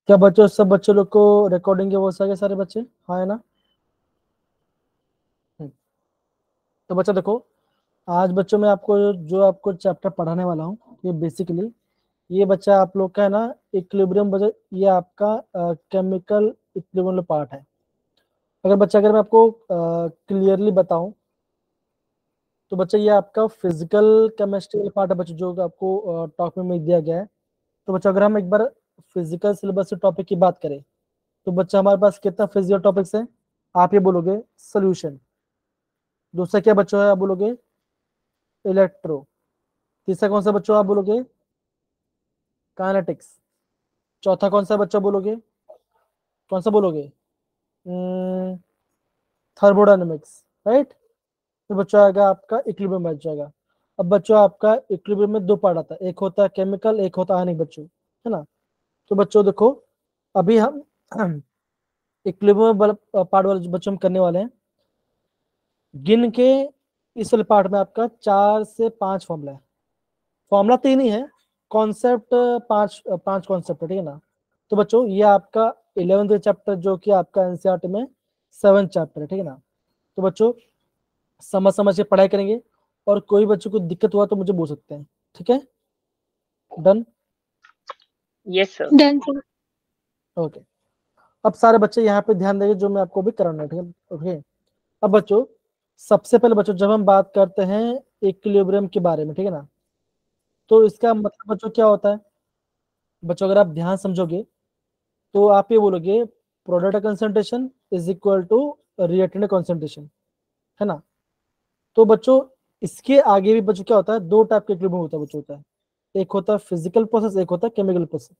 क्या बच्चों, सब बच्चों लोग को रिकॉर्डिंग के वो सके सारे बच्चे, हाँ है ना? तो बच्चा देखो, आज बच्चों में आपको जो आपको चैप्टर पढ़ाने वाला हूँ, ये बेसिकली ये बच्चा आप लोग का है ना, इक्विलिब्रियम बच्चा, ये आपका केमिकल इक्विलिब्रियम पार्ट है। अगर बच्चा, अगर मैं आपको क्लियरली बताऊं तो बच्चा ये आपका फिजिकल केमिस्ट्री पार्ट है बच्चों, जो आपको टॉपिक में दिया गया है। तो बच्चा अगर हम एक बार फिजिकल सिलेबस से टॉपिक की बात करें तो बच्चा हमारे पास कितना फिजिकल टॉपिक्स है? आप ये बोलोगे सोल्यूशन, दूसरा क्या बच्चों है आप बोलोगे इलेक्ट्रो, तीसरा कौन सा बच्चों आप बोलोगे काइनेटिक्स, चौथा कौन सा बच्चा बोलोगे, कौन सा बोलोगे थर्मोडायनेमिक्स, राइट? फिर बच्चों आएगा आपका इक्विलिब्रियम बच जाएगा। अब बच्चों आपका इक्विलिब्रियम में दो पार्ट आता है, एक होता है केमिकल, एक होता है आयनिक बच्चों, है ना? तो बच्चों देखो, अभी हम इक्विलिब्रियम पार्ट वाले बच्चों हम करने वाले हैं। गिन के इस वाले पार्ट में आपका 4 से 5 फॉर्मूला है, फॉर्मूला 3 ही है, कॉन्सेप्ट 5 कॉन्सेप्ट है, ठीक है ना? तो बच्चों ये आपका 11th चैप्टर जो कि आपका एनसीईआरटी में 7th चैप्टर है, ठीक है ना? तो बच्चों समझ समझ के पढ़ाई करेंगे, और कोई बच्चों को दिक्कत हुआ तो मुझे बोल सकते हैं, ठीक है? Done? Yes sir. Done sir. Okay, अब सारे बच्चे यहाँ पे ध्यान देंगे जो मैं आपको भी कराना है, ठीक है? ओके, अब बच्चों सबसे पहले बच्चों जब हम बात करते हैं इक्विलिब्रियम के बारे में, ठीक है ना, तो इसका मतलब बच्चों क्या होता है? बच्चों अगर आप ध्यान समझोगे तो आप ये बोलोगे product concentration is equal to reactant concentration, है ना? तो बच्चों इसके आगे भी बच्चों क्या होता है, दो टाइप के इक्विलिब्रियम होता है बच्चों, होता है एक होता है फिजिकल प्रोसेस, एक होता है केमिकल प्रोसेस।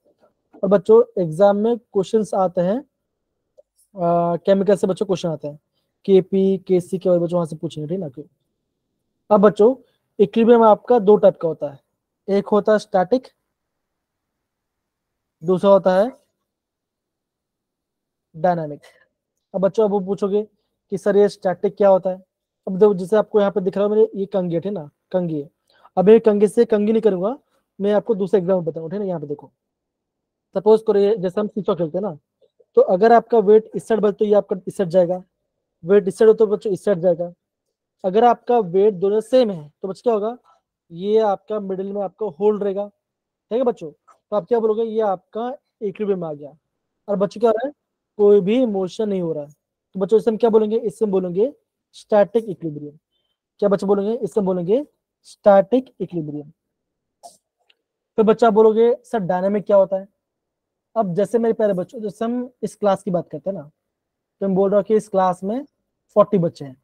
और बच्चों एग्जाम में क्वेश्चंस आते हैं केमिकल से बच्चों क्वेश्चन आते हैं, केपी केसी के, और बच्चों वहां से पूछेंगे, ठीक है ना? क्यों? अब बच्चों इक्विलिब्रियम आपका दो टाइप का होता है, एक होता है स्टैटिक, दूसरा होता है डायनामिक। अब बच्चों अब वो पूछोगे कि सर ये स्टैटिक क्या होता है? अब देखो जैसे आपको यहाँ पे दिख रहा है मेरे, ये कंघी है ना, कंघी है। अब मैं कंघी से कंघी नहीं करूंगा, मैं आपको दूसरा एग्जाम्पल बताऊंगा, ठीक है ना? यहाँ पे देखो, सपोज करो ये जैसे हम सीसॉ खेलते हैं ना, तो अगर आपका वेट इस साइड बढ़े तो ये आपका इस साइड जाएगा, वेट इस साइड हो तो बच्चों इस साइड जाएगा। अगर आपका वेट दोनों सेम है तो बच्चों क्या होगा, ये आपका मिडिल में आपका होल्ड रहेगा, ठीक है बच्चों? तो आप क्या बोलोगे, ये आपका इक्विलिब्रियम आ गया। और बच्चों क्या हो रहा है, कोई भी मोशन नहीं हो रहा है, तो बच्चों इससे हम क्या बोलेंगे, इससे हम बोलेंगे स्टैटिक इक्विलिब्रियम। क्या बच्चे बोलेंगे, इससे हम बोलेंगे स्टैटिक इक्विलिब्रियम। फिर बच्चा बोलोगे सर डायनामिक क्या होता है? अब जैसे मेरे प्यारे बच्चों, जैसे हम इस क्लास की बात करते हैं ना, तो हम बोल रहे हो कि इस क्लास में 40 बच्चे हैं।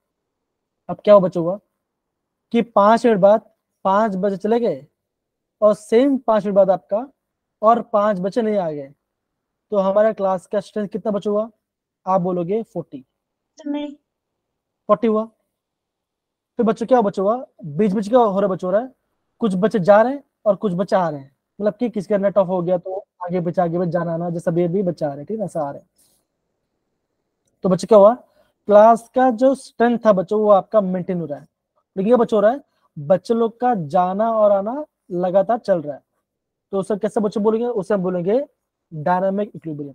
अब क्या हो बच्चों हुआ कि 5 मिनट बाद 5 बच्चे चले गए, और सेम 5 मिनट बाद आपका और 5 बच्चे नहीं आ गए, तो हमारा क्लास का स्ट्रेंथ कितना बचा हुआ? आप बोलोगे 40, नहीं 40 हुआ। फिर बच्चों क्या बचा हुआ, बीच बीच क्या हो रहा है, बच्चों हो रहा है, कुछ बच्चे जा रहे हैं और कुछ बच्चे आ रहे हैं, मतलब कि किसका नेट ऑफ हो गया तो आगे बच्चे जाना आना, जैसा भी बच्चा आ रहे हैं, ठीक है, ऐसा आ रहे हैं। तो बच्चे क्या हुआ, क्लास का जो स्ट्रेंथ था बच्चों वो आपका मेंटेन हो रहा है, लेकिन बच्चों हो रहा है, बच्चे लोग का जाना और आना लगातार चल रहा है। तो उसे कैसे बच्चे बोलेंगे, उसे हम बोलेंगे डायनामिक इक्विलिब्रियम।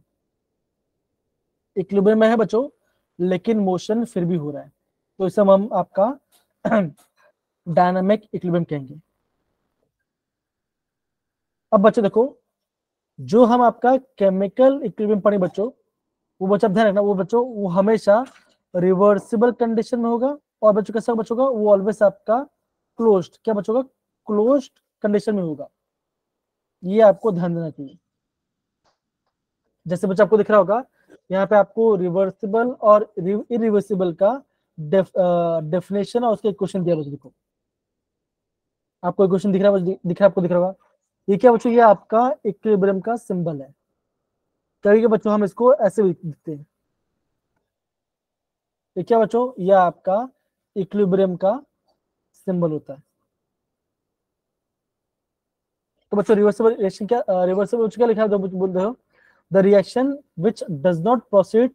इक्विलिब्रियम में है बच्चों, लेकिन मोशन फिर भी हो रहा है, तो इसे हम आपका डायनामिक इक्विलिब्रियम कहेंगे। अब बच्चों देखो, जो हम आपका केमिकल इक्विलिब्रियम पढ़े बच्चों, वो बच्चा ध्यान रखना, वो बच्चों वो हमेशा रिवर्सिबल कंडीशन में होगा, और बच्चों कैसा बच्चों का, वो ऑलवेज आपका क्लोज्ड, क्या बच्चों का, क्लोज्ड कंडीशन में होगा। ये आपको ध्यान देना चाहिए। जैसे बच्चा आपको दिख रहा होगा यहाँ पे आपको रिवर्सिबल और इरिवर्सिबल का डेफिनेशन और उसके क्वेश्चन दिया बच्चों। देखो आपको क्वेश्चन दिख रहा है, दिख रहा है, आपको दिख रहा होगा, ये क्या बच्चों, ये आपका इक्विलिब्रियम का सिंबल है। कभी के बच्चों हम इसको ऐसे भी लिखते हैं, ये क्या बच्चों, ये आपका इक्विलिब्रियम का सिंबल होता है। तो बच्चों रिवर्सिबल रिएक्शन क्या, रिवर्सिबल क्या लिखा है, जो बोल रहे हो, the reaction which does not proceed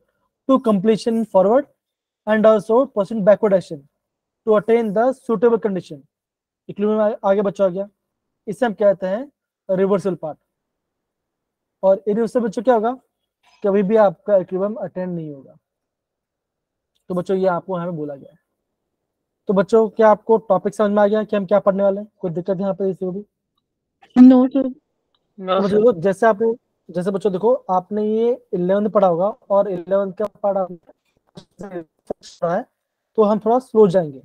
to completion in forward and also proceed backward action to attain the suitable condition. Equilibrium आगे बच्चों आ गया, इसे हम कहते हैं रिवर्सल पार्ट। और इरिवर्सल बच्चों क्या होगा, कभी भी आपका इक्विलिब्रियम अटेंड नहीं होगा। तो बच्चों ये आपको यहाँ पे बोला गया है। तो बच्चों क्या आपको टॉपिक समझ में आ गया कि हम क्या पढ़ने वाले हैं? कोई दिक्कत यहाँ पे इसी भी? No sir. नो तो बच्चों सर। देखो, जैसे बच्चों देखो, आपने ये 11th पढ़ा होगा और 11th का पढ़ा है, तो हम थोड़ा स्लो जाएंगे,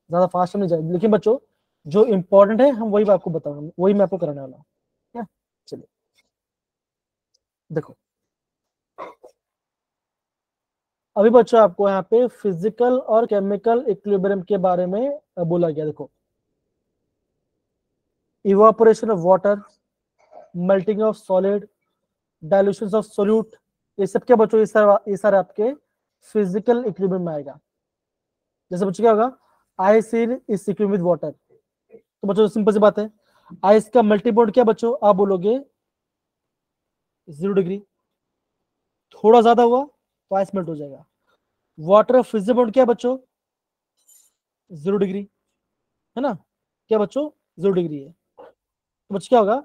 ज्यादा फास्ट नहीं जाएंगे। लेकिन बच्चों जो इम्पोर्टेंट है हम वही आपको बताऊंगा, वही मैं आपको कराने वाला हूँ। क्या चलिए देखो, अभी बच्चों आपको यहाँ पे फिजिकल और केमिकल इक्विलिब्रियम के बारे में बोला गया। देखो, evaporation of water, melting of solid, dilution of solute, ये सब क्या बच्चों, ये सारे आपके फिजिकल इक्विलिब्रियम में आएगा। जैसे बच्चों क्या होगा, ice is equilibrium with water. तो बच्चों सिंपल सी बात है, आइस का मेल्टिंग पॉइंट क्या बच्चों, आप बोलोगे 0 डिग्री। थोड़ा ज्यादा हुआ तो आइस मेल्ट हो जाएगा। वाटर फ्रीजिंग पॉइंट क्या बच्चों, 0 डिग्री, है ना? क्या बच्चों, 0 डिग्री है। तो बच्चों क्या होगा,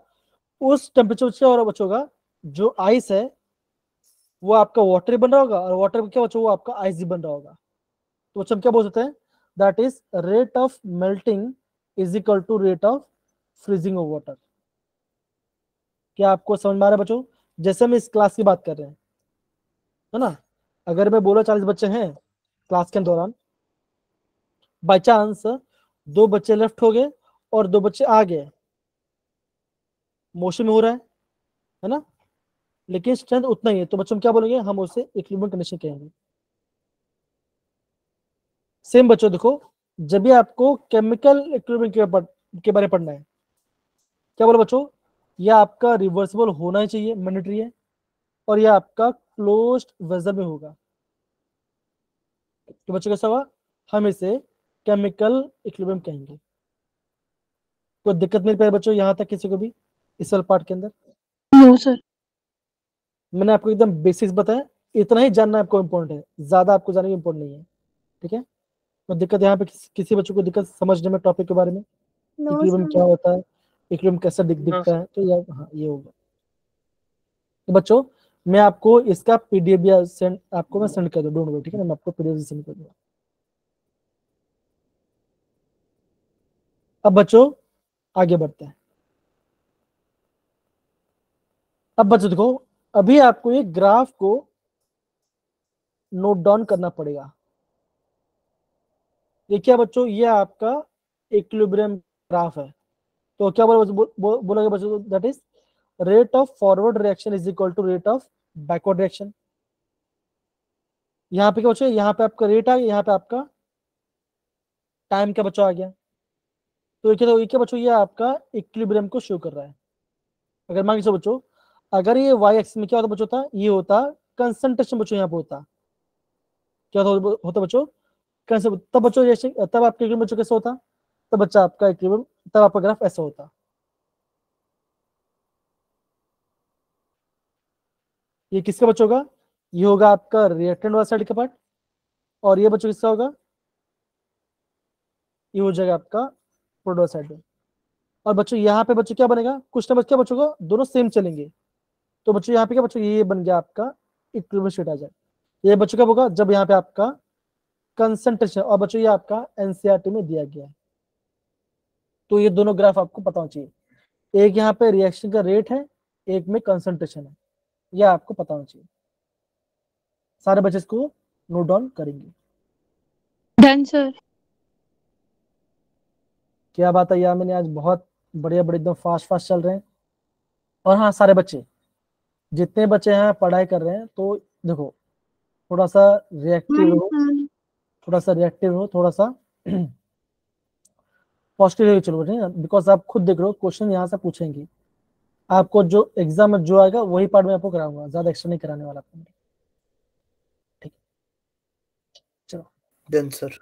उस टेम्परेचर क्या हो रहा बच्चों का, जो आइस है वो आपका वाटर बन रहा होगा, और वाटर क्या बच्चों, वो आपका आइस ही बन रहा होगा। तो बच्चों हम क्या बोल सकते हैं, that is rate of melting is equal to rate of freezing of water. क्या आपको समझ में आ रहा है बच्चों? जैसे हम इस क्लास की बात कर रहे हैं, है ना, अगर मैं बोला 40 बच्चे हैं क्लास के दौरान, बाई चांस 2 बच्चे लेफ्ट हो गए और 2 बच्चे आ गए, मोशन में हो रहा है ना, लेकिन स्ट्रेंथ उतना ही है, तो बच्चों हम क्या बोलेंगे, हम उसे इक्विलिब्रियम कंडीशन कहेंगे। सेम बच्चों देखो, जब भी आपको केमिकल इक्विलिब्रियम के बारे में पढ़ना है, क्या बोलो बच्चों, यह आपका रिवर्सिबल होना ही चाहिए, मैंडेटरी है, और यह आपका क्लोज्ड वेसल में होगा। तो बच्चों कैसा हुआ, हम इसे केमिकल इक्विलिब्रियम कहेंगे। कोई दिक्कत नहीं पाई बच्चों यहाँ तक किसी को भी इस वाले पार्ट के अंदर? No sir. मैंने आपको एकदम बेसिक्स बताया, इतना ही जानना आपको इम्पोर्टेंट है, ज्यादा आपको जानना इम्पोर्टेंट नहीं है। ठीक है, तो दिक्कत यहाँ पे किसी बच्चों को दिक्कत समझने में टॉपिक के बारे में, नो इक्विलिब्रियम क्या सर। होता है, इक्विलिब्रियम कैसा नो दिखता सर। है, तो हाँ ये होगा। तो बच्चों मैं आपको इसका पीडीएफ भी सेंड, आपको मैं सेंड कर दूँ, डोंट वरी, ठीक है ना, मैं आपको पीडीएफ सेंड कर दूंगा। अब बच्चों आगे बढ़ते हैं। अब बच्चों देखो, अभी आपको ये ग्राफ को नोट डाउन करना पड़ेगा। ये क्या बच्चों, ये आपका इक्विलिब्रियम ग्राफ है। तो क्या बोला गया बच्चों, that is rate of forward reaction is equal to rate of backward reaction. यहाँ पे क्या बच्चों, यहाँ पे आपका रेट आ गया, यहाँ पे आपका टाइम का बच्चों आ गया। तो ये क्या बच्चों, ये आपका इक्विलिब्रियम को शो कर रहा है। अगर मान लीजिए बच्चों, अगर ये वाई एक्स में क्या होता बच्चों, ये होता कंसंट्रेशन बच्चों, यहाँ पे होता क्या होता बच्चों, तब बच्चों तब आपका इक्विलिब्रियम बच्चों कैसा होता, तब बच्चा आपका इक्विलिब्रियम, तब आपका ग्राफ ऐसा होता। ये किसका बच्चों होगा, ये होगा आपका रिएक्टेंट वाला साइड का पार्ट, और ये बच्चों किसका होगा, ये हो जाएगा आपका प्रोडक्ट साइड में। और बच्चों यहाँ पे बच्चों क्या बनेगा, कुछ ना क्या बच्चों को दोनों सेम चलेंगे। तो बच्चों यहाँ पे क्या बच्चों, ये बन गया आपका इक्विलिब्रियम स्टेट आ जाए। ये बच्चों कब होगा, जब यहाँ पे आपका कंसंट्रेशन, और बच्चों ये आपका एनसीईआरटी में दिया गया है। तो ये दोनों ग्राफ आपको पता होना चाहिए, एक यहाँ पे रिएक्शन का रेट है, एक में कंसंट्रेशन है, यह आपको पता होना चाहिए। सारे बच्चे इसको नोट डाउन करेंगे। Done sir. क्या बात है यार, मैंने आज बहुत बढ़िया बढ़िया एकदम फास्ट फास्ट चल रहे हैं। और हाँ सारे बच्चे, जितने बच्चे यहाँ पढ़ाई कर रहे हैं, तो देखो थोड़ा सा रिएक्टिव हो, थोड़ा सा रिएक्टिव हो, थोड़ा सा पॉजिटिव चलो, ठीक है, बिकॉज आप खुद देख रहे हो क्वेश्चन यहाँ से पूछेंगे आपको, जो एग्जाम में जो आएगा वही पार्ट में आपको कराऊंगा, ज्यादा एक्स्ट्रा नहीं कराने वाला आपको। ठीक, चलो डन सर।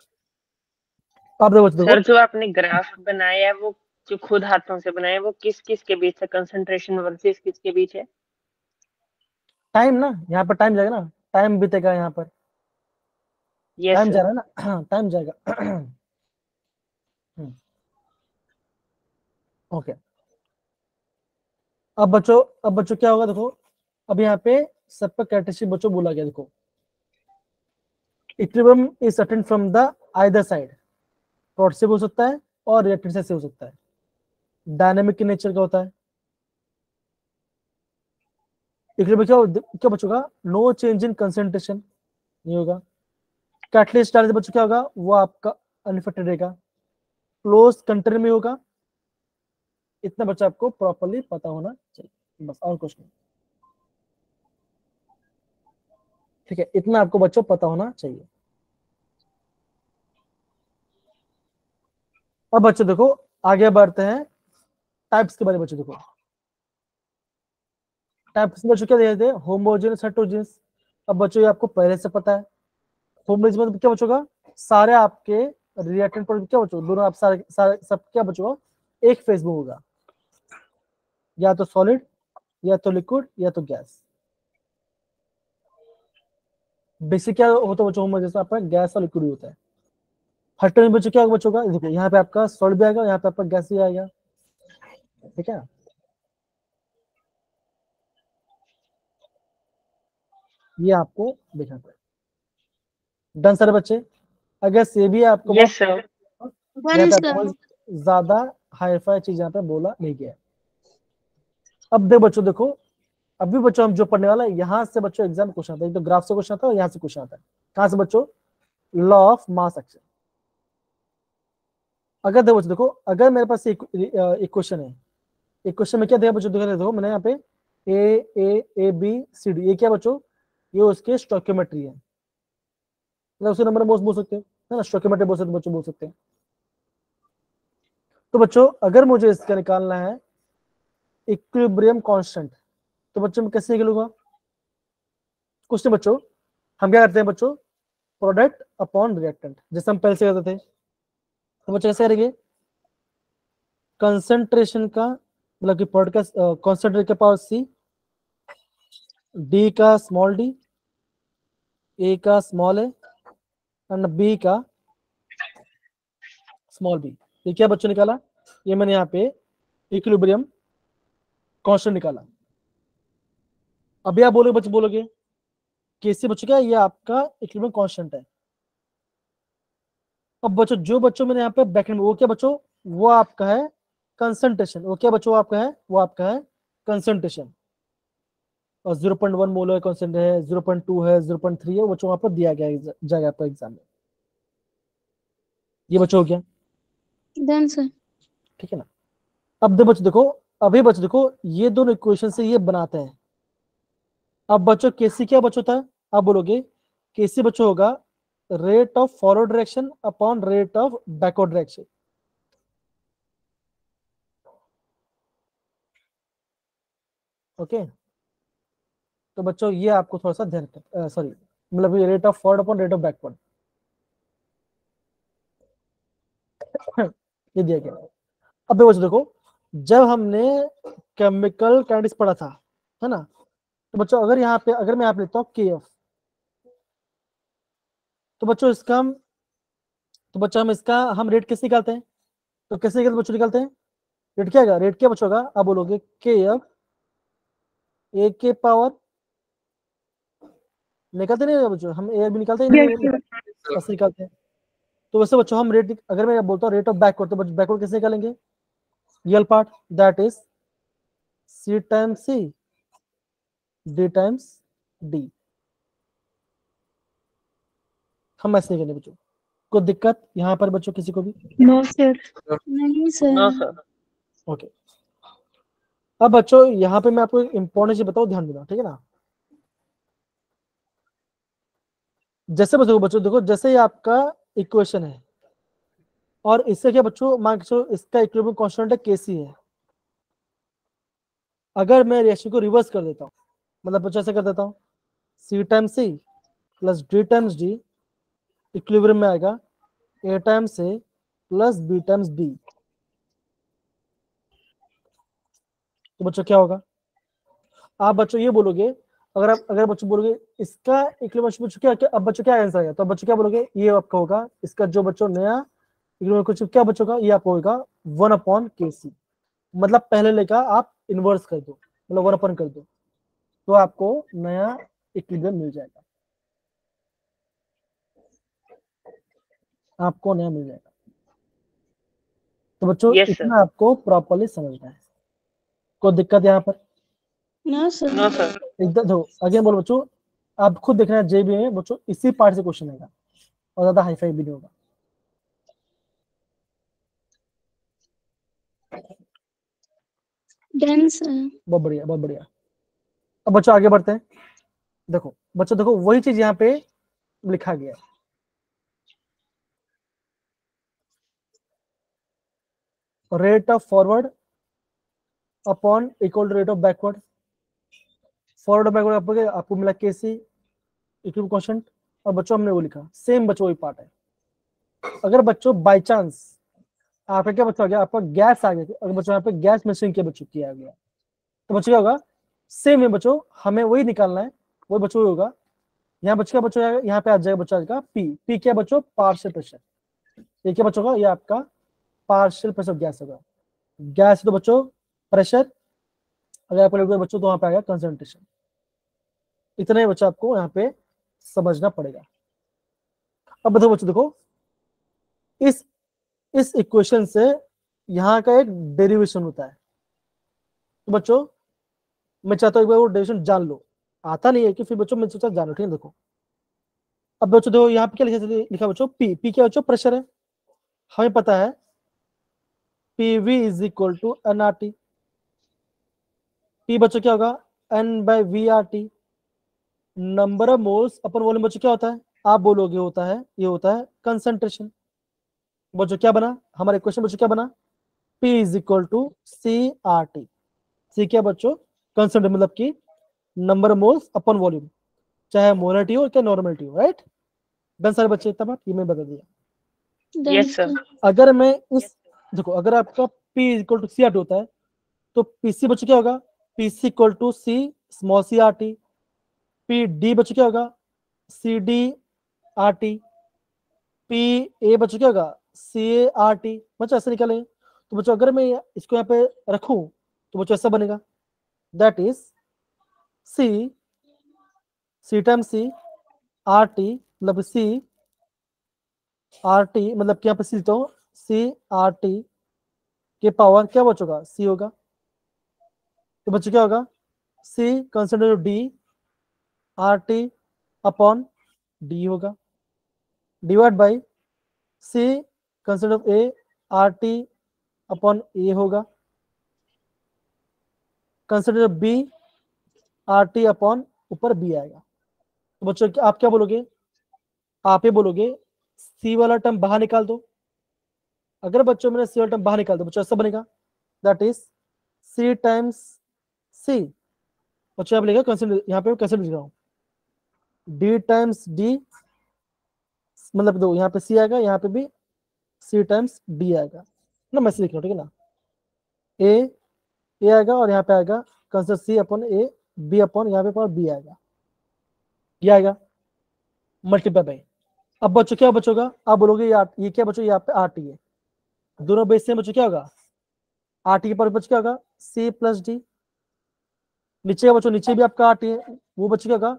आप देखो सर जो आपने ग्राफ बनाया है वो जो खुद हाथों से बनाया है वो किस किस के बीच है, कंसंट्रेशन वर्सेस किसके बीच है? टाइम ना, यहाँ पर टाइम जाएगा ना, टाइम बीतेगा यहाँ पर, यस टाइम जा सर। रहा है ना, टाइम जाएगा। ओके, अब बच्चों क्या होगा, देखो अब यहाँ पे सबका कैरेक्टरिस्टिक बच्चों बोला गया, देखो equilibrium is attend from the either side, torch से हो सकता है और रिएक्टेंट से हो सकता है। डायनेमिक के नेचर का होता है। इक्विलिब्रियम क्या बच्चों का, नो चेंज इन कंसंट्रेशन नहीं होगा। कैटलिस्ट डालने से बच्चों क्या होगा, वो आपका अनइफेक्टेड रहेगा, क्लोज कंटेनर में होगा। इतना बच्चा आपको प्रॉपर्ली पता होना चाहिए, बस और कुछ नहीं। ठीक है, इतना आपको बच्चों पता होना चाहिए। अब बच्चों देखो आगे बढ़ते हैं टाइप्स के बारे में। बच्चों देखो टाइप्स में बच्चों क्या दिए थे, होमोजेनस, हेटेरोजेनस। अब बच्चों ये आपको पहले से पता है। होमोजेनस मतलब क्या बच्चों का, सारे आपके रिएक्टेंट प्रोडक्ट क्या बच्चों, दोनों आप सारे सारे सब क्या बच्चों एक फेज में होगा, या तो सॉलिड या तो लिक्विड या तो गैस। बेसिक क्या होता है बच्चों, होमोजेनस आपका गैस और लिक्विड होता है। हेटेरोजेनस बच्चों क्या होगा बच्चों का, देखो यहाँ पे आपका सॉलिड भी आएगा, यहाँ पे आपका गैस भी आएगा। ठीक है, ये आपको देखना पड़ेगा। डन सर बच्चे, अगर से भी आपको यस सर। यहाँ पे आपको ज्यादा हाईफाई चीज यहाँ पे बोला नहीं गया। अब देखो बच्चों, देखो अभी बच्चों हम जो पढ़ने वाला है, यहाँ से बच्चों एग्जाम क्वेश्चन आता है, तो ग्राफ से क्वेश्चन आता है और यहाँ से क्वेश्चन आता है। कहाँ से बच्चों, लॉ ऑफ मास एक्शन। अगर देखो बच्चों, देखो अगर मेरे पास एक क्वेश्चन है, एक क्वेश्चन में क्या दिया बच्चों, देखो मैंने यहाँ पे ए बी सी डी, ये क्या बच्चों, ये उसके स्टोइकियोमेट्री है, मतलब उसे नंबर बोल सकते हो, है ना, स्टोइकियोमेट्री बोल सकते बच्चों, बोल सकते हैं। तो बच्चों अगर मुझे इसका निकालना है इक्विलिब्रियम कांस्टेंट, तो बच्चों मैं कैसे निकलूंगा, कुछ नहीं बच्चों, हम क्या करते हैं बच्चों, प्रोडक्ट अपॉन रिएक्टेंट, जैसे हम पहले से करते थे। तो बच्चों कैसे करेंगे, कंसंट्रेशन का मतलब कि प्रोडक्ट का कंसंट्रेट के पावर सी, डी का स्मॉल डी, ए का स्मॉल ए एंड बी का स्मॉल बी। ये क्या बच्चों निकाला, ये मैंने यहाँ पे इक्विलिब्रियम कांस्टेंट निकाला। अभी आप बोलोगे बच्चे, बोलोगे कैसे बच्चों, क्या ये आपका इक्विलिब्रियम कांस्टेंट है। अब बच्चों जो बच्चों मैंने यहाँ पे ब्रैकेट में, वो क्या बच्चों, वो आपका है कंसंट्रेशन, वो क्या बच्चों आपका है, वो आपका है कंसंट्रेशन। और 0.1 मोलर कंसंट्रेशन है, 0.2 है, 0.3 है, बच्चों वहां पर दिया गया जाएगा आपका एग्जाम में। ये बच्चों हो गया, डन सर। ठीक है ना। अब दो बच्चों देखो, अभी बच्चों देखो ये दोनों इक्वेशन से ये बनाते हैं। अब बच्चों केसी क्या बच्चों था, आप बोलोगे केसी बच्चों होगा rate of forward direction upon rate of backward direction. Okay, तो बच्चों ये आपको थोड़ा सा ध्यान, सॉरी मतलब ये rate of forward upon rate of backward ये दिया गया। अब बच्चों देखो, जब हमने केमिकल काइनेटिक्स पढ़ा था, है ना, तो बच्चों अगर यहाँ पे, अगर मैं यहाँ पे लेता हूँ के एफ, तो बच्चों इसका हम, तो बच्चों हम इसका हम रेट कैसे निकालते हैं, तो कैसे निकालते बच्चों, निकालते हैं रेट क्या होगा, रेट क्या बच्चों होगा, आप बोलोगे के एफ ए के पावर, निकालते नहीं बच्चों, हम ए भी निकालते ही नहीं, ऐसे निकालते हैं। तो वैसे बच्चों हम रेट, अगर मैं बोलता हूँ रेट ऑफ बैकवर्ड, तो बैकवर्ड कैसे निकालेंगे, real part that is C times C D times D. हम ऐसे नहीं करेंगे बच्चों, कोई दिक्कत यहाँ पर बच्चों किसी को भी, नो सर। नहीं नो सर। सर। ओके। अब बच्चों यहाँ पे मैं आपको एक इंपॉर्टेंट चीज बताऊँ, ध्यान देना, ठीक है ना। जैसे बच्चों देखो, जैसे ही आपका इक्वेशन है और इससे क्या बच्चों, मान के चलो इसका इक्विलिब्रियम कांस्टेंट है केसी है, अगर मैं रिएक्शन को रिवर्स कर देता हूँ, मतलब बच्चों ऐसे कर देता हूँ C times C plus D times D, equilibrium में आएगा A times A plus B times B. तो बच्चों क्या होगा, आप बच्चों ये बोलोगे, अगर बच्चों बोलोगे इसका इक्विलिब्रियम, बच्चों क्या, अब बच्चों क्या आंसर आएगा, तो बच्चों क्या बोलोगे, ये आपका होगा इसका जो बच्चों नया इक्विलिब्रियम कुछ क्या बच्चों का, ये आपको होगा 1/Kc, मतलब पहले लेकर आप इन्वर्स कर दो, मतलब 1 अपन कर दो तो आपको नया इक्विलिब्रियम मिल जाएगा, आपको नया मिल जाएगा। तो बच्चों Yes, sir. इतना आपको प्रॉपर्ली समझना है, कोई दिक्कत यहाँ पर? No sir. No, sir. एकदम दो अगेन बोलो बच्चों, आप खुद देखना जेबी में बच्चों इसी पार्ट से क्वेश्चन आएगा और ज्यादा हाईफाई भी नहीं होगा। Done sir. बहुत बढ़िया, बहुत बढ़िया। अब बच्चों आगे बढ़ते हैं। देखो बच्चों, देखो वही चीज यहाँ पे लिखा गया है, rate of forward upon equal to rate of backward. Forward और बैकवर्ड आपको मिला केसी इक्विलिब्रियम कांस्टेंट, और बच्चों हमने वो लिखा सेम बच्चों वही पार्ट है। अगर बच्चों बाय चांस आपका क्या बच्चों आ गया, आपका गैस आ गया, अगर बच्चों यहाँ पे गैस मिक्सिंग के बच्चों किया गया तो बच्चों क्या होगा, सेम है बच्चों, हमें वही निकालना है, वही बच्चों होगा। यहाँ बच्चों का बच्चों यहाँ पे आ जाएगा बच्चों का पी, पी क्या बच्चों, पार्शियल प्रेशर। ये क्या बच्चों का, ये आपका पार्शियल प्रेशर गैस होगा। गैस तो बच्चों प्रेशर, अगर आपको लिखोगे बच्चों तो वहां पे आएगा कंसंट्रेशन। इतना ही बच्चों आपको यहाँ पे समझना पड़ेगा। अब बताओ बच्चों, देखो इस इक्वेशन से यहाँ का एक डेरिवेशन होता है। तो बच्चों मैं चाहता हूँ एक बार वो डेरिवेशन जान लो, आता नहीं है कि फिर बच्चों मैं सोचा जानो, ठीक है। देखो अब बच्चों देखो यहाँ पे क्या लिखा बच्चों, पी, पी क्या बच्चों, प्रेशर है। हमें पता है PV is equal to N R T. P बच्चों क्या होगा, N by V R T. Number of moles upon volume बच्चों क्या होता है, आप बोलोगे होता है, ये होता है कंसंट्रेशन। बच्चों क्या बना हमारा इक्वेशन, बच्चों क्या बना, P is equal to C R T. C क्या बच्चों, कंसंट्रेशन मतलब कि number of moles upon volume, चाहे मोलरिटी हो क्या नॉर्मलिटी हो, राइट। डन सारे बच्चे, इतना बात ये मैं बता दिया। Done Yes, sir. सर। अगर मैं इस देखो अगर आपका P is equal to C R T होता है तो पीसी बच्चों क्या होगा, PC equal to C small C R T. P D बच्चों क्या होगा, C D R T. P A बच्चों क्या होगा, सी ए आर टी। बच्चों ऐसे निकालेंगे तो बच्चों अगर मैं इसको यहाँ पे रखूं तो बच्चों ऐसा बनेगा, that is C, C time C R T, मतलब सी आर टी मतलब कि यहाँ पे सी तो सी आर टी के पावर क्या बचोगा, सी होगा। तो बच्चों क्या होगा, C consider D R T upon D होगा, divide by C consider A R T upon A होगा, consider B R T upon ऊपर बी आएगा। तो बच्चों आप क्या बोलोगे, आप ये बोलोगे सी वाला टर्म बाहर निकाल दो। अगर बच्चों मैंने सी वाला टर्म बाहर निकाल दो बच्चों ऐसा बनेगा, that is C times C. बच्चों आप लिखा कंसिडर, यहाँ पे कंसिडर लिख रहा हूँ, डी टाइम्स डी मतलब दो, यहाँ पे सी आएगा, यहाँ पे भी सी टाइम्स डी आएगा ना, मैं लिख रहा हूँ, ठीक है ना। ए आएगा और यहाँ पे आएगा कंसिडर सी अपॉन ए, बी अपॉन यहाँ पे बी आएगा, ये आएगा मल्टीप्लाई बाई। अब बच्चों क्या बचोगा, आप बोलोगे ये क्या बच्चों, यहाँ पे आर टी है, दोनों बेस से बच्चों क्या होगा, आर टी के पर बच्चों क्या होगा, सी प्लस डी। नीचे का बच्चों नीचे भी आपका आर टी है, वो बच्चों क्या होगा,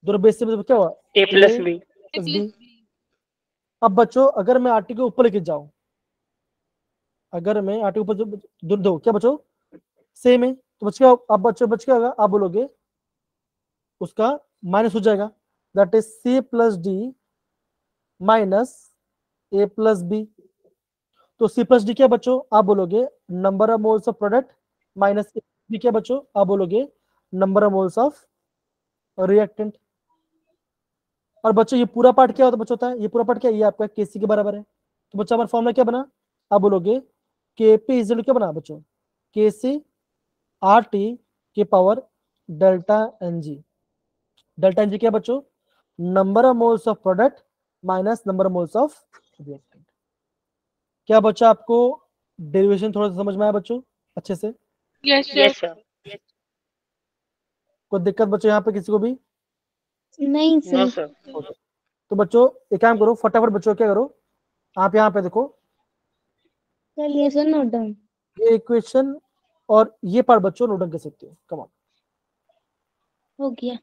दोनों बेस से क्या होगा, A plus B. Plus B. अब बच्चों अगर मैं आर टी के ऊपर लेके जाऊं, अगर मैं आर टी के ऊपर दो क्या बच्चों सेम है, तो बच्चों अब बच्चों क्या होगा, आप बोलोगे उसका माइनस हो जाएगा, that is C plus D minus A plus B. तो सी प्लस डी क्या बच्चों, आप बोलोगे number of moles of product minus B क्या बच्चों, आप बोलोगे number of moles of reactant. और बच्चों ये पूरा पार्ट क्या होता है बच्चों, होता है ये पूरा पार्ट क्या, ये आपका केसी के बराबर है। तो बच्चों हमारा फॉर्मूला क्या बना, आप बोलोगे के पी इज क्या बना बच्चों, के सी आर टी के power delta N G. Delta N G क्या बच्चों, number of moles of product minus number of moles of reactant. क्या बच्चा आपको डेरिवेशन थोड़ा सा समझ में आया बच्चों अच्छे से? Yes, sir. कोई दिक्कत बच्चों यहाँ पे किसी को भी? नहीं No, सर। sir. तो बच्चों एक काम करो, फटाफट बच्चों क्या करो, आप यहाँ पे देखो कर लिया सर नोट डाउन। ये इक्वेशन और ये पार्ट बच्चों नोट डाउन कर सकते हो। कम ऑन, हो गया।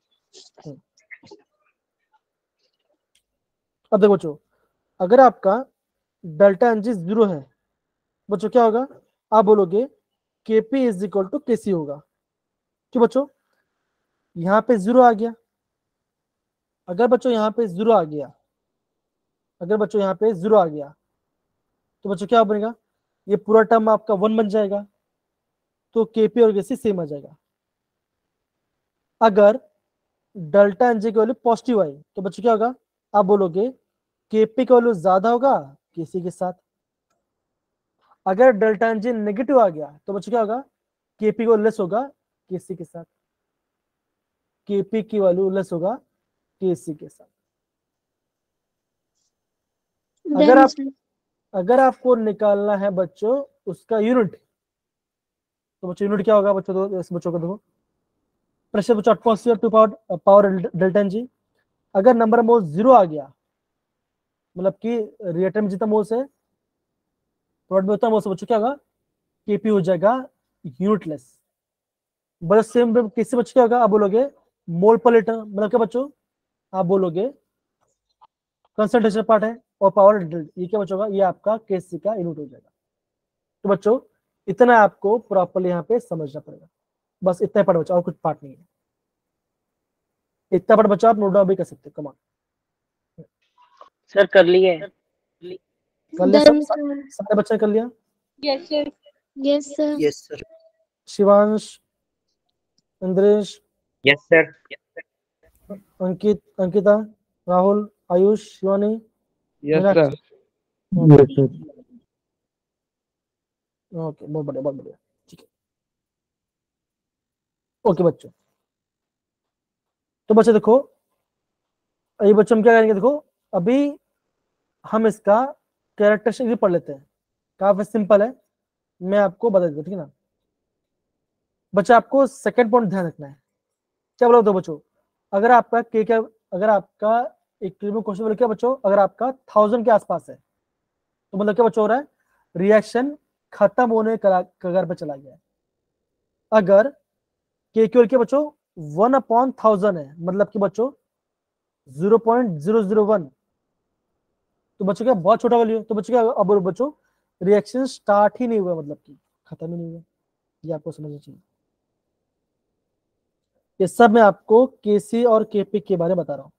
अब देखो बच्चों, अगर आपका डेल्टा एन जी 0 है बच्चों, क्या होगा? आप बोलोगे केपी इज इक्वल टू केसी होगा। क्यों बच्चों? यहाँ पे 0 आ गया। अगर बच्चों यहाँ पे 0 आ गया, अगर बच्चों यहाँ पे 0 आ गया तो बच्चों क्या बनेगा? ये पूरा टर्म आपका 1 बन जाएगा, तो केपी और केसी सेम आ जाएगा। अगर डेल्टा एनजी की वैल्यू पॉजिटिव आई तो बच्चों क्या होगा? आप बोलोगे केपी का वैल्यू ज्यादा होगा केसी के साथ। अगर डेल्टा एनजी नेगेटिव आ गया तो बच्चों क्या होगा? केपी को लेस होगा केसी के साथ। केपी की वैल्यू लेस होगा केसी के साथ। अगर डन आप सर। अगर आपको निकालना है बच्चों उसका यूनिट, तो बच्चों यूनिट क्या होगा बच्चों? तो इस बच्चों को देखो, प्रेशर बच्चों atmosphere to power delta NG. अगर नंबर मोल 0 आ गया, मतलब कि रिएक्टर में जितना मोल्स है प्रोडक्ट में उतना मोल्स, बच्चों क्या होगा? केपी हो जाएगा यूनिटलेस। बस सेम किससे बच्चों क्या होगा? आप बोलोगे मोल पर लीटर, मतलब क्या बच्चों? आप बोलोगे कंसंट्रेशन पार्ट है और पावर, ये क्या बच्चों होगा? ये आपका केसी का यूनिट हो जाएगा। तो बच्चों इतना आपको प्रॉपरली यहाँ पे समझना पड़ेगा। बस इतना पार्ट बच्चा, और कुछ पार्ट नहीं है। इतना पार्ट बच्चा आप नोट डाउन भी कर सकते हो। कमान सर कर लिए। कर लिया डन सब? सर। सारे बच्चे ने कर लिया? Yes sir. Yes sir. Yes sir. Shivansh, Indresh, yes sir. Ankit, Ankita, Rahul, Ayush, Shivani, yes Meenakshi. Sir. Okay, बहुत बढ़िया, बहुत बढ़िया। ठीक है, ओके बच्चों। तो बच्चे देखो, ये बच्चों हम क्या करेंगे? देखो अभी हम इसका कैरेक्टरिस्टिक भी पढ़ लेते हैं, काफी सिंपल है, मैं आपको बता देता हूँ, ठीक है ना? बच्चा आपको सेकंड पॉइंट ध्यान रखना है। क्या बोला? दो बच्चों, अगर आपका के क्या, अगर आपका इक्विलिब्रियम क्वेश्चन बोले क्या बच्चों? अगर आपका 1000 के आसपास है तो मतलब क्या बच्चों हो रहा है? रिएक्शन खत्म होने कगार पे चला गया है। अगर के क्यू के बच्चों 1/1000 है, मतलब कि बच्चों 0.001, तो बच्चों क्या बहुत छोटा वैल्यू है, तो बच्चों क्या? अब बच्चों रिएक्शन स्टार्ट ही नहीं हुआ, मतलब कि खत्म ही नहीं हुआ। ये आपको समझना चाहिए। ये सब मैं आपको केसी और केपी के बारे में बता रहा हूँ।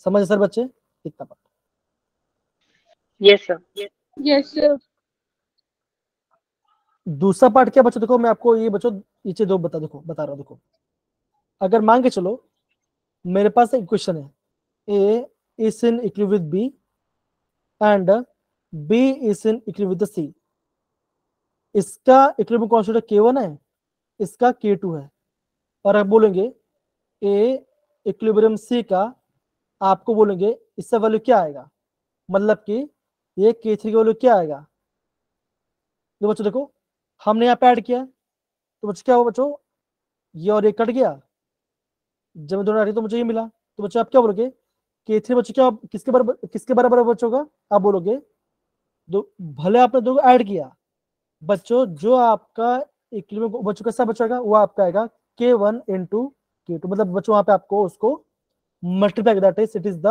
समझ सर बच्चे? इतना बात। Yes sir. Yes sir. दूसरा पार्ट क्या बच्चों? देखो मैं आपको ये बच्चों नीचे दो बता रहा हूँ। देखो अगर मान के चलो मेरे पास एक क्वेश्चन है, A is in equilibrium with B and B is in equilibrium with C. इसका इक्विलिब्रियम कांस्टेंट K1 है, इसका K2 है, और आप बोलेंगे ए इक्विलिब्रियम सी का, आपको बोलेंगे इससे वैल्यू क्या आएगा? मतलब कि ये K3 की वैल्यू क्या आएगा? तो बच्चों देखो हमने यहाँ पे ऐड किया, तो बच्चों क्या हुआ बच्चों? ये और ये कट गया, जब मैं दोनों ऐड किया तो मुझे ये मिला। तो बच्चों आप क्या बोलोगे? K3 बच्चों क्या किसके बराबर बच्चों का? आप बोलोगे दो, भले आपने दो ऐड किया बच्चों, जो आपका इक्विलिब्रियम बच्चों कैसा बचेगा वो आपका आएगा K1 into K2, मतलब बच्चों वहां पे आपको उसको multiply, that is it is the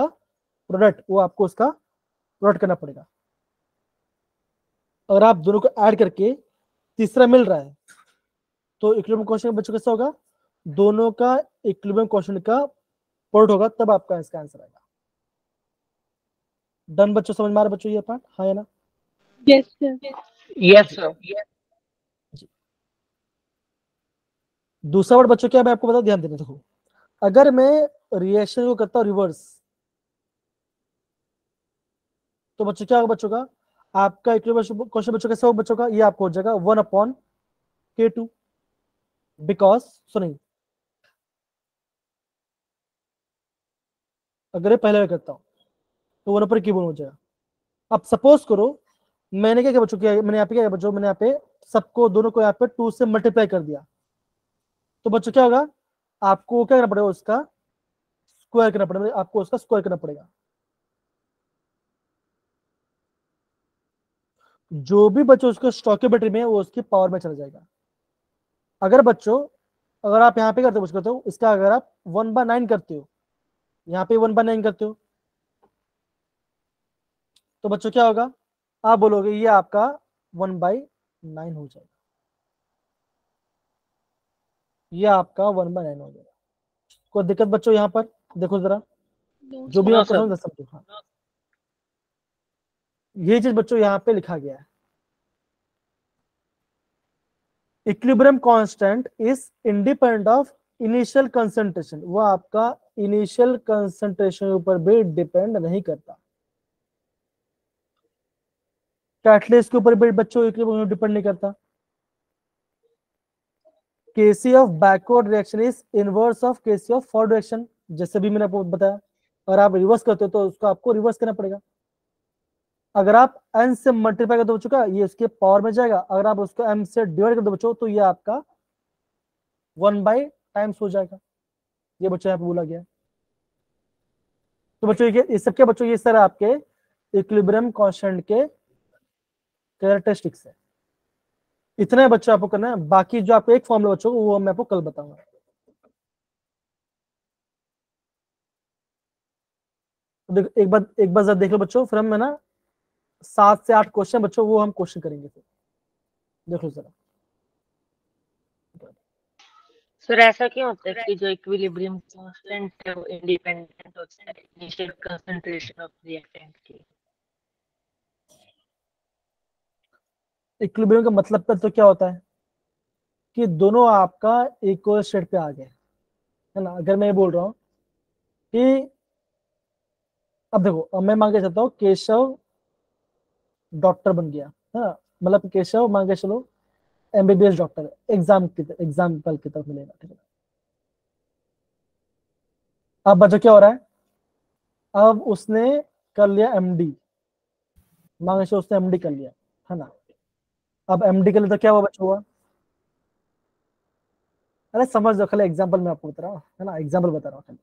product, वो आपको उसका प्रोडक्ट करना पड़ेगा। अगर आप दोनों को ऐड करके तीसरा मिल रहा है तो इक्विलिब्रियम क्वेश्चन बच्चों कैसा होगा? दोनों का इक्विलिब्रियम क्वेश्चन का प्रोडक्ट होगा, तब आपका इसका आंसर आएगा। डन बच्चों? समझ में आ रहा है बच्चों ये पार्ट? हाँ या ना? Yes sir. Yes sir. दूसरा वर्ड बच्चों क्या मैं आपको बता, ध्यान देना। देखो अगर मैं रिएक्शन को करता हूं रिवर्स, तो बच्चों क्या होगा? बच्चों का आपका इक्विलिब्रियम क्वेश्चन बच्चों कैसा होगा? बच्चों का ये आपको हो जाएगा 1/K2, बिकॉज सुनिए, अगर ये पहले मैं करता हूं तो 1/K1 हो जाएगा। अब सपोज करो मैंने क्या किया बच्चों? क्या मैंने यहाँ पे क्या किया बच्चों? मैंने यहाँ पे सबको दोनों को यहाँ पे 2 से मल्टीप्लाई कर दिया, तो बच्चों क्या होगा? आपको क्या करना पड़ेगा? उसका स्क्वायर करना पड़ेगा, आपको उसका स्क्वायर करना पड़ेगा। जो भी बच्चों उसको स्टॉकियोमेट्री में है वो उसकी पावर में चला जाएगा। अगर बच्चों, अगर आप यहाँ पे करते हो इसका, अगर आप 1/9 करते हो, यहाँ पे 1/9 करते हो, तो बच्चों क्या होगा, आप बोलोगे ये आपका 1/9 हो जाएगा, ये आपका 1/9 हो जाएगा। कोई दिक्कत बच्चों यहाँ पर? देखो जरा, जो भी नो मैं सर। पढ़ाऊँ समझो। हाँ, ये चीज बच्चों यहाँ पे लिखा गया है, equilibrium constant is independent of initial concentration. वो आपका इनिशियल कंसंट्रेशन के ऊपर भी डिपेंड नहीं करता। कैटलिस्ट के ऊपर भी बच्चों इक्विलिब्रियम डिपेंड नहीं करता। Kc of backward reaction is inverse of Kc of forward reaction, जैसे भी मैंने आपको बताया। अगर आप रिवर्स करते हो तो उसको आपको रिवर्स करना पड़ेगा। अगर आप n से मल्टीप्लाई कर दो बच्चों का, ये उसके पावर में जाएगा। अगर आप उसको m से डिवाइड कर दो बच्चों, तो ये आपका 1/टाइम्स हो जाएगा। ये बच्चों यहाँ पे बोला गया है। तो बच्चों ये सबके बच्चों ये सर आपके इक्विलिब्रियम कांस्टेंट के कैरेक्टरिस्टिक्स है। इतने बच्चों आपको करना है, बाकी जो आपको एक फॉर्मूला बच्चों वो मैं आपको कल बताऊंगा। तो एक बार जरा देख लो बच्चों, फिर हम है ना 7 से 8 क्वेश्चन बच्चों वो हम क्वेश्चन करेंगे। फिर देख लो जरा। सर ऐसा क्यों होता है कि जो इक्विलिब्रियम कांस्टेंट है वो इंडिपेंडेंट होता है इनिशियल कंसंट्रेशन ऑफ रिएक्टेंट की? इक्विलिब्रियम का मतलब तो क्या होता है कि दोनों आपका इक्वल स्टेट पे आ गए, है ना। अगर मैं ये बोल रहा हूँ कि अब देखो, अब मैं मान के चलता हूँ केशव डॉक्टर बन गया, है ना। मतलब केशव मान के चलो एमबीबीएस डॉक्टर है, एग्जाम्पल की तरफ मिलेगा, ठीक है। अब बच्चों क्या हो रहा है, अब उसने कर लिया एमडी, मान के चलो उसने एमडी कर लिया, है ना। अब एमडी के लिए तो क्या हुआ बच्चों, हुआ, अरे समझ लो, खाली एग्जाम्पल मैं आपको बता रहा हूँ, है ना, एग्जाम्पल बता रहा हूँ खाली।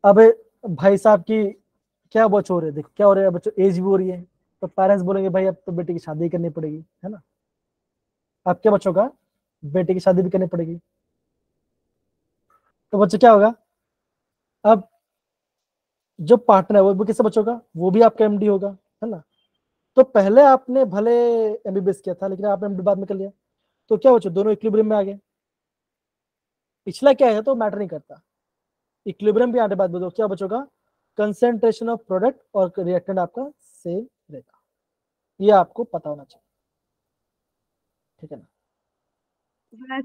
अब भाई साहब की क्या बच हो रहे हैं, देखो क्या हो रहा है बच्चों, एज भी हो रही है, तो पेरेंट्स बोलेंगे भाई अब तो बेटी की शादी करनी पड़ेगी, है ना। आपके बच्चों का बेटी की शादी भी करनी पड़ेगी, तो बच्चों क्या होगा, अब जो पार्टनर है वो किससे बच्चों का, वो भी आपका एमडी होगा, है ना। तो पहले आपने भले एमबीबीएस किया था, लेकिन आपने एमडी बाद में कर लिया, तो क्या बच्चों दोनों इक्विलिब्रियम में आ गए। पिछला क्या है तो मैटर नहीं करता, इक्विलिब्रियम भी आने बाद बताओ क्या बच्चों का, कंसेंट्रेशन ऑफ प्रोडक्ट और रिएक्टेंट आपका सेम रहेगा। ये आपको पता होना चाहिए, ठीक है ना।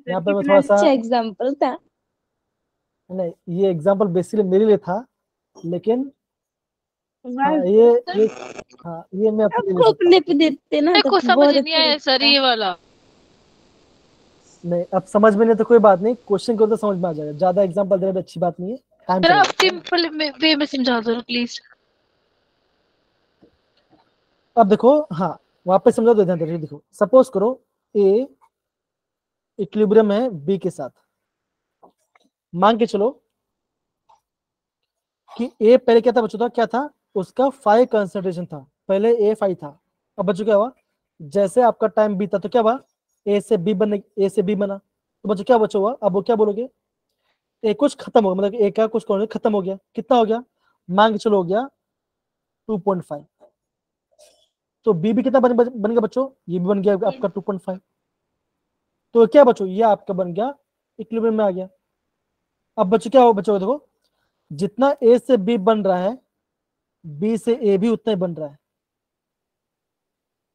यहाँ पे मैं कितना थोड़ा सा, अच्छा एग्जाम्पल था। नहीं ये एग्जांपल बेसिकली मेरे लिए था, लेकिन हाँ वाह, ये हाँ ये मैं अपने लिए ले आपको सकता अपने हूँ। पे देते ना मेरे तो को समझ बहुत नहीं अच्छा आया सर लगता। ये वाला। नहीं अब समझ में नहीं तो कोई बात नहीं, क्वेश्चन को तो समझ में आ जाएगा, ज्यादा एग्जांपल देने में अच्छी बात नहीं है, टाइम सर चला आप जाता है। सिंपल वे में समझा दो प्लीज। अब देखो, हाँ वापस समझा दो, ध्यान दे देखो, सपोज करो ए इक्विलिब्रियम है बी के साथ, मान के चलो कि ए पहले क्या था बच्चों, था क्या था उसका 5 कंसंट्रेशन था, पहले ए 5 था। अब बच्चों क्या हुआ, जैसे आपका टाइम बीता तो क्या हुआ, ए से बी बना, तो बच्चों क्या बच्चों हुआ, अब वो क्या बोलोगे, ए कुछ खत्म हो गया, मतलब ए का कुछ खत्म हो गया, कितना हो गया, मान के चलो हो गया 2.5। तो बी भी कितना बन गया बच्चों, ये भी बन गया आपका 2.5। तो क्या बच्चों, ये आपका बन गया इक्विलिब्रियम में आ गया। अब बच्चों क्या हो बच्चों, देखो जितना ए से बी बन रहा है, बी से ए भी उतना ही बन रहा है,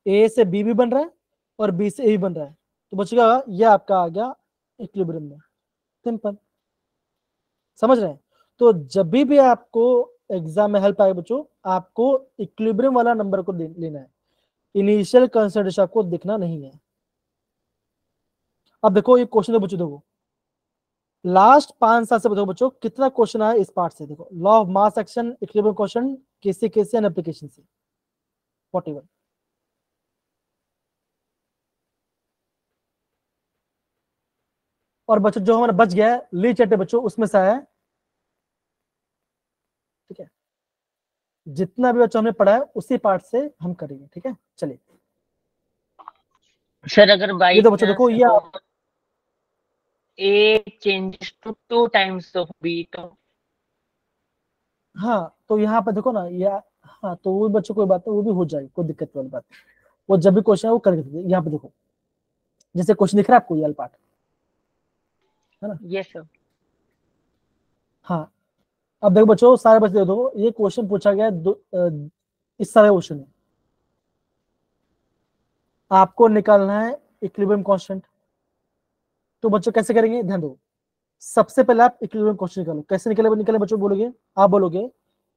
ए से बी भी बन रहा है और बी से ए भी बन रहा है। तो बच्चों क्या होगा, ये आपका आ गया इक्विलिब्रियम में, सिंपल, समझ रहे हैं। तो जब भी आपको एग्जाम में हेल्प आए बच्चों, आपको इक्विलिब्रियम वाला नंबर को लेना है, इनिशियल कंसंट्रेशन आपको दिखना नहीं है। अब देखो ये क्वेश्चन बच्चों, देखो लास्ट 5 साल से बताओ बच्चों कितना क्वेश्चन आया इस पार्ट से, देखो law of mass action equilibrium question KC and application से 41। और बच्चों जो हमारा बच गया है ली चैटे बच्चों, उसमें से आया है, ठीक है। जितना भी बच्चों हमने पढ़ा है उसी पार्ट से हम करेंगे, ठीक है। चलिए सर अगर बाई ये तो बच्चों देखो ये A changes to 2 times of B तो हाँ, तो यहाँ पे देखो ना ये, हाँ तो वो बच्चों कोई बात नहीं, वो भी हो जाएगी, कोई दिक्कत वाली बात नहीं। वो जब भी क्वेश्चन है वो करके दीजिए। यहाँ पे देखो जैसे क्वेश्चन दिख रहा है आपको, ये वाला पार्ट है ना। Yes sir. हाँ, अब देखो बच्चों सारे बच्चे दे दो, ये क्वेश्चन पूछा गया है इस सारे क्वेश्चन है, आपको निकालना है इक्विलिब्रियम कांस्टेंट। तो बच्चों कैसे करेंगे, ध्यान दो। सबसे पहले आप इक्विलिब्रियम कांस्टेंट निकालो। कैसे निकाले बच्चों, बोलोगे आप, बोलोगे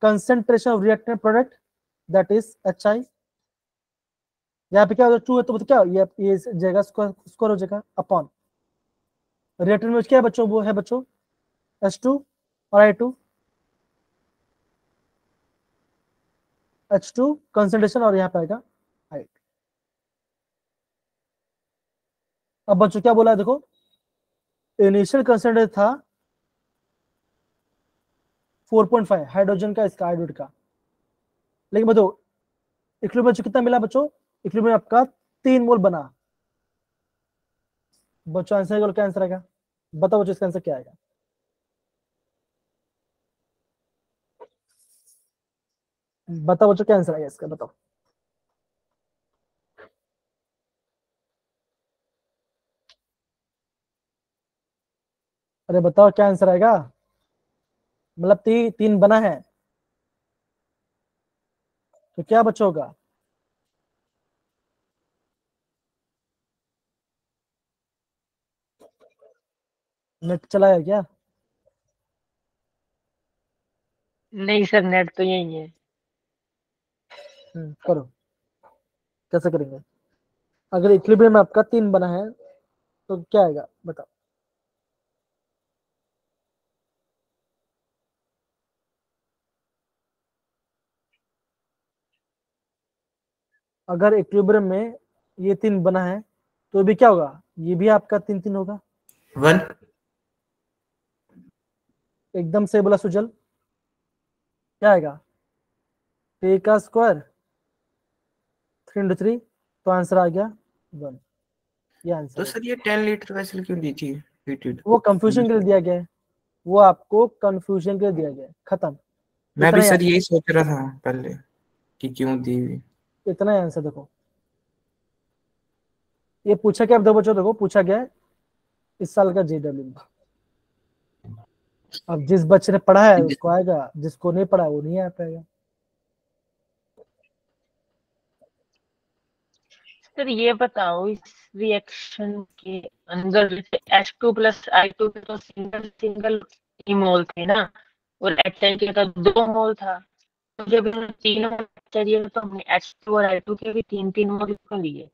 concentration of reactant product that is HI। यहाँ पे क्या होगा, 2 है तो क्या ये जाएगा स्क्वायर हो जाएगा अपॉन रिएक्टेंट में क्या है बच्चों, वो है बच्चों H2 और I2, H2 कंसंट्रेशन और यहाँ पे आएगा I2। अब बच्चों क्या बोला है देखो, इनिशियल कंसंट्रेशन था 4.5 हाइड्रोजन का, इसका आयोडाइड का, लेकिन बताओ इक्विलिब्रियम कितना मिला बच्चों, इक्विलिब्रियम आपका 3 मोल बना। बच्चों आंसर क्या आंसर आएगा, बताओ बच्चों इसका आंसर क्या आएगा। बताओ बच्चों क्या आंसर आएगा इसका, बताओ। अरे बताओ क्या आंसर आएगा, मतलब 3 बना है तो क्या बच्चों होगा। नेट चला है क्या। नहीं सर नेट तो यही है। करो, कैसे करेंगे। अगर इक्विलिब्रियम में आपका 3 बना है तो क्या आएगा बताओ। अगर इक्विलिब्रियम में ये 3 बना है तो भी क्या होगा, ये भी आपका 3 होगा। 1 एकदम से बोला सुजल, क्या आएगा 3 का स्क्वायर 3 × 3, तो आंसर आ गया 1। ये आंसर तो है। सर ये 10 लीटर वेसल क्यों दी थी हीटेड। वो कंफ्यूजन के लिए दिया गया है, वो आपको कंफ्यूजन के लिए दिया गया है, खत्म। मैं इतना भी ही सर आंसर, यही सोच रहा था पहले कि क्यों दी हुई। इतना ही आंसर देखो। ये पूछा क्या, दो बच्चों देखो पूछा गया है इस साल का JW। अब जिस बच्चे ने पढ़ा है उसको आएगा, जिसको नहीं पढ़ा वो नहीं आ पाएगा। सर ये बताओ इस रिएक्शन के अंदर जैसे H2 + I2 के तो सिंगल सिंगल ही मोल थे ना, और HI के तो 2 मोल था, तो जब इन तीनों चाहिए तो हमने H2 और I2 के भी 3 मोल क्यों लिए।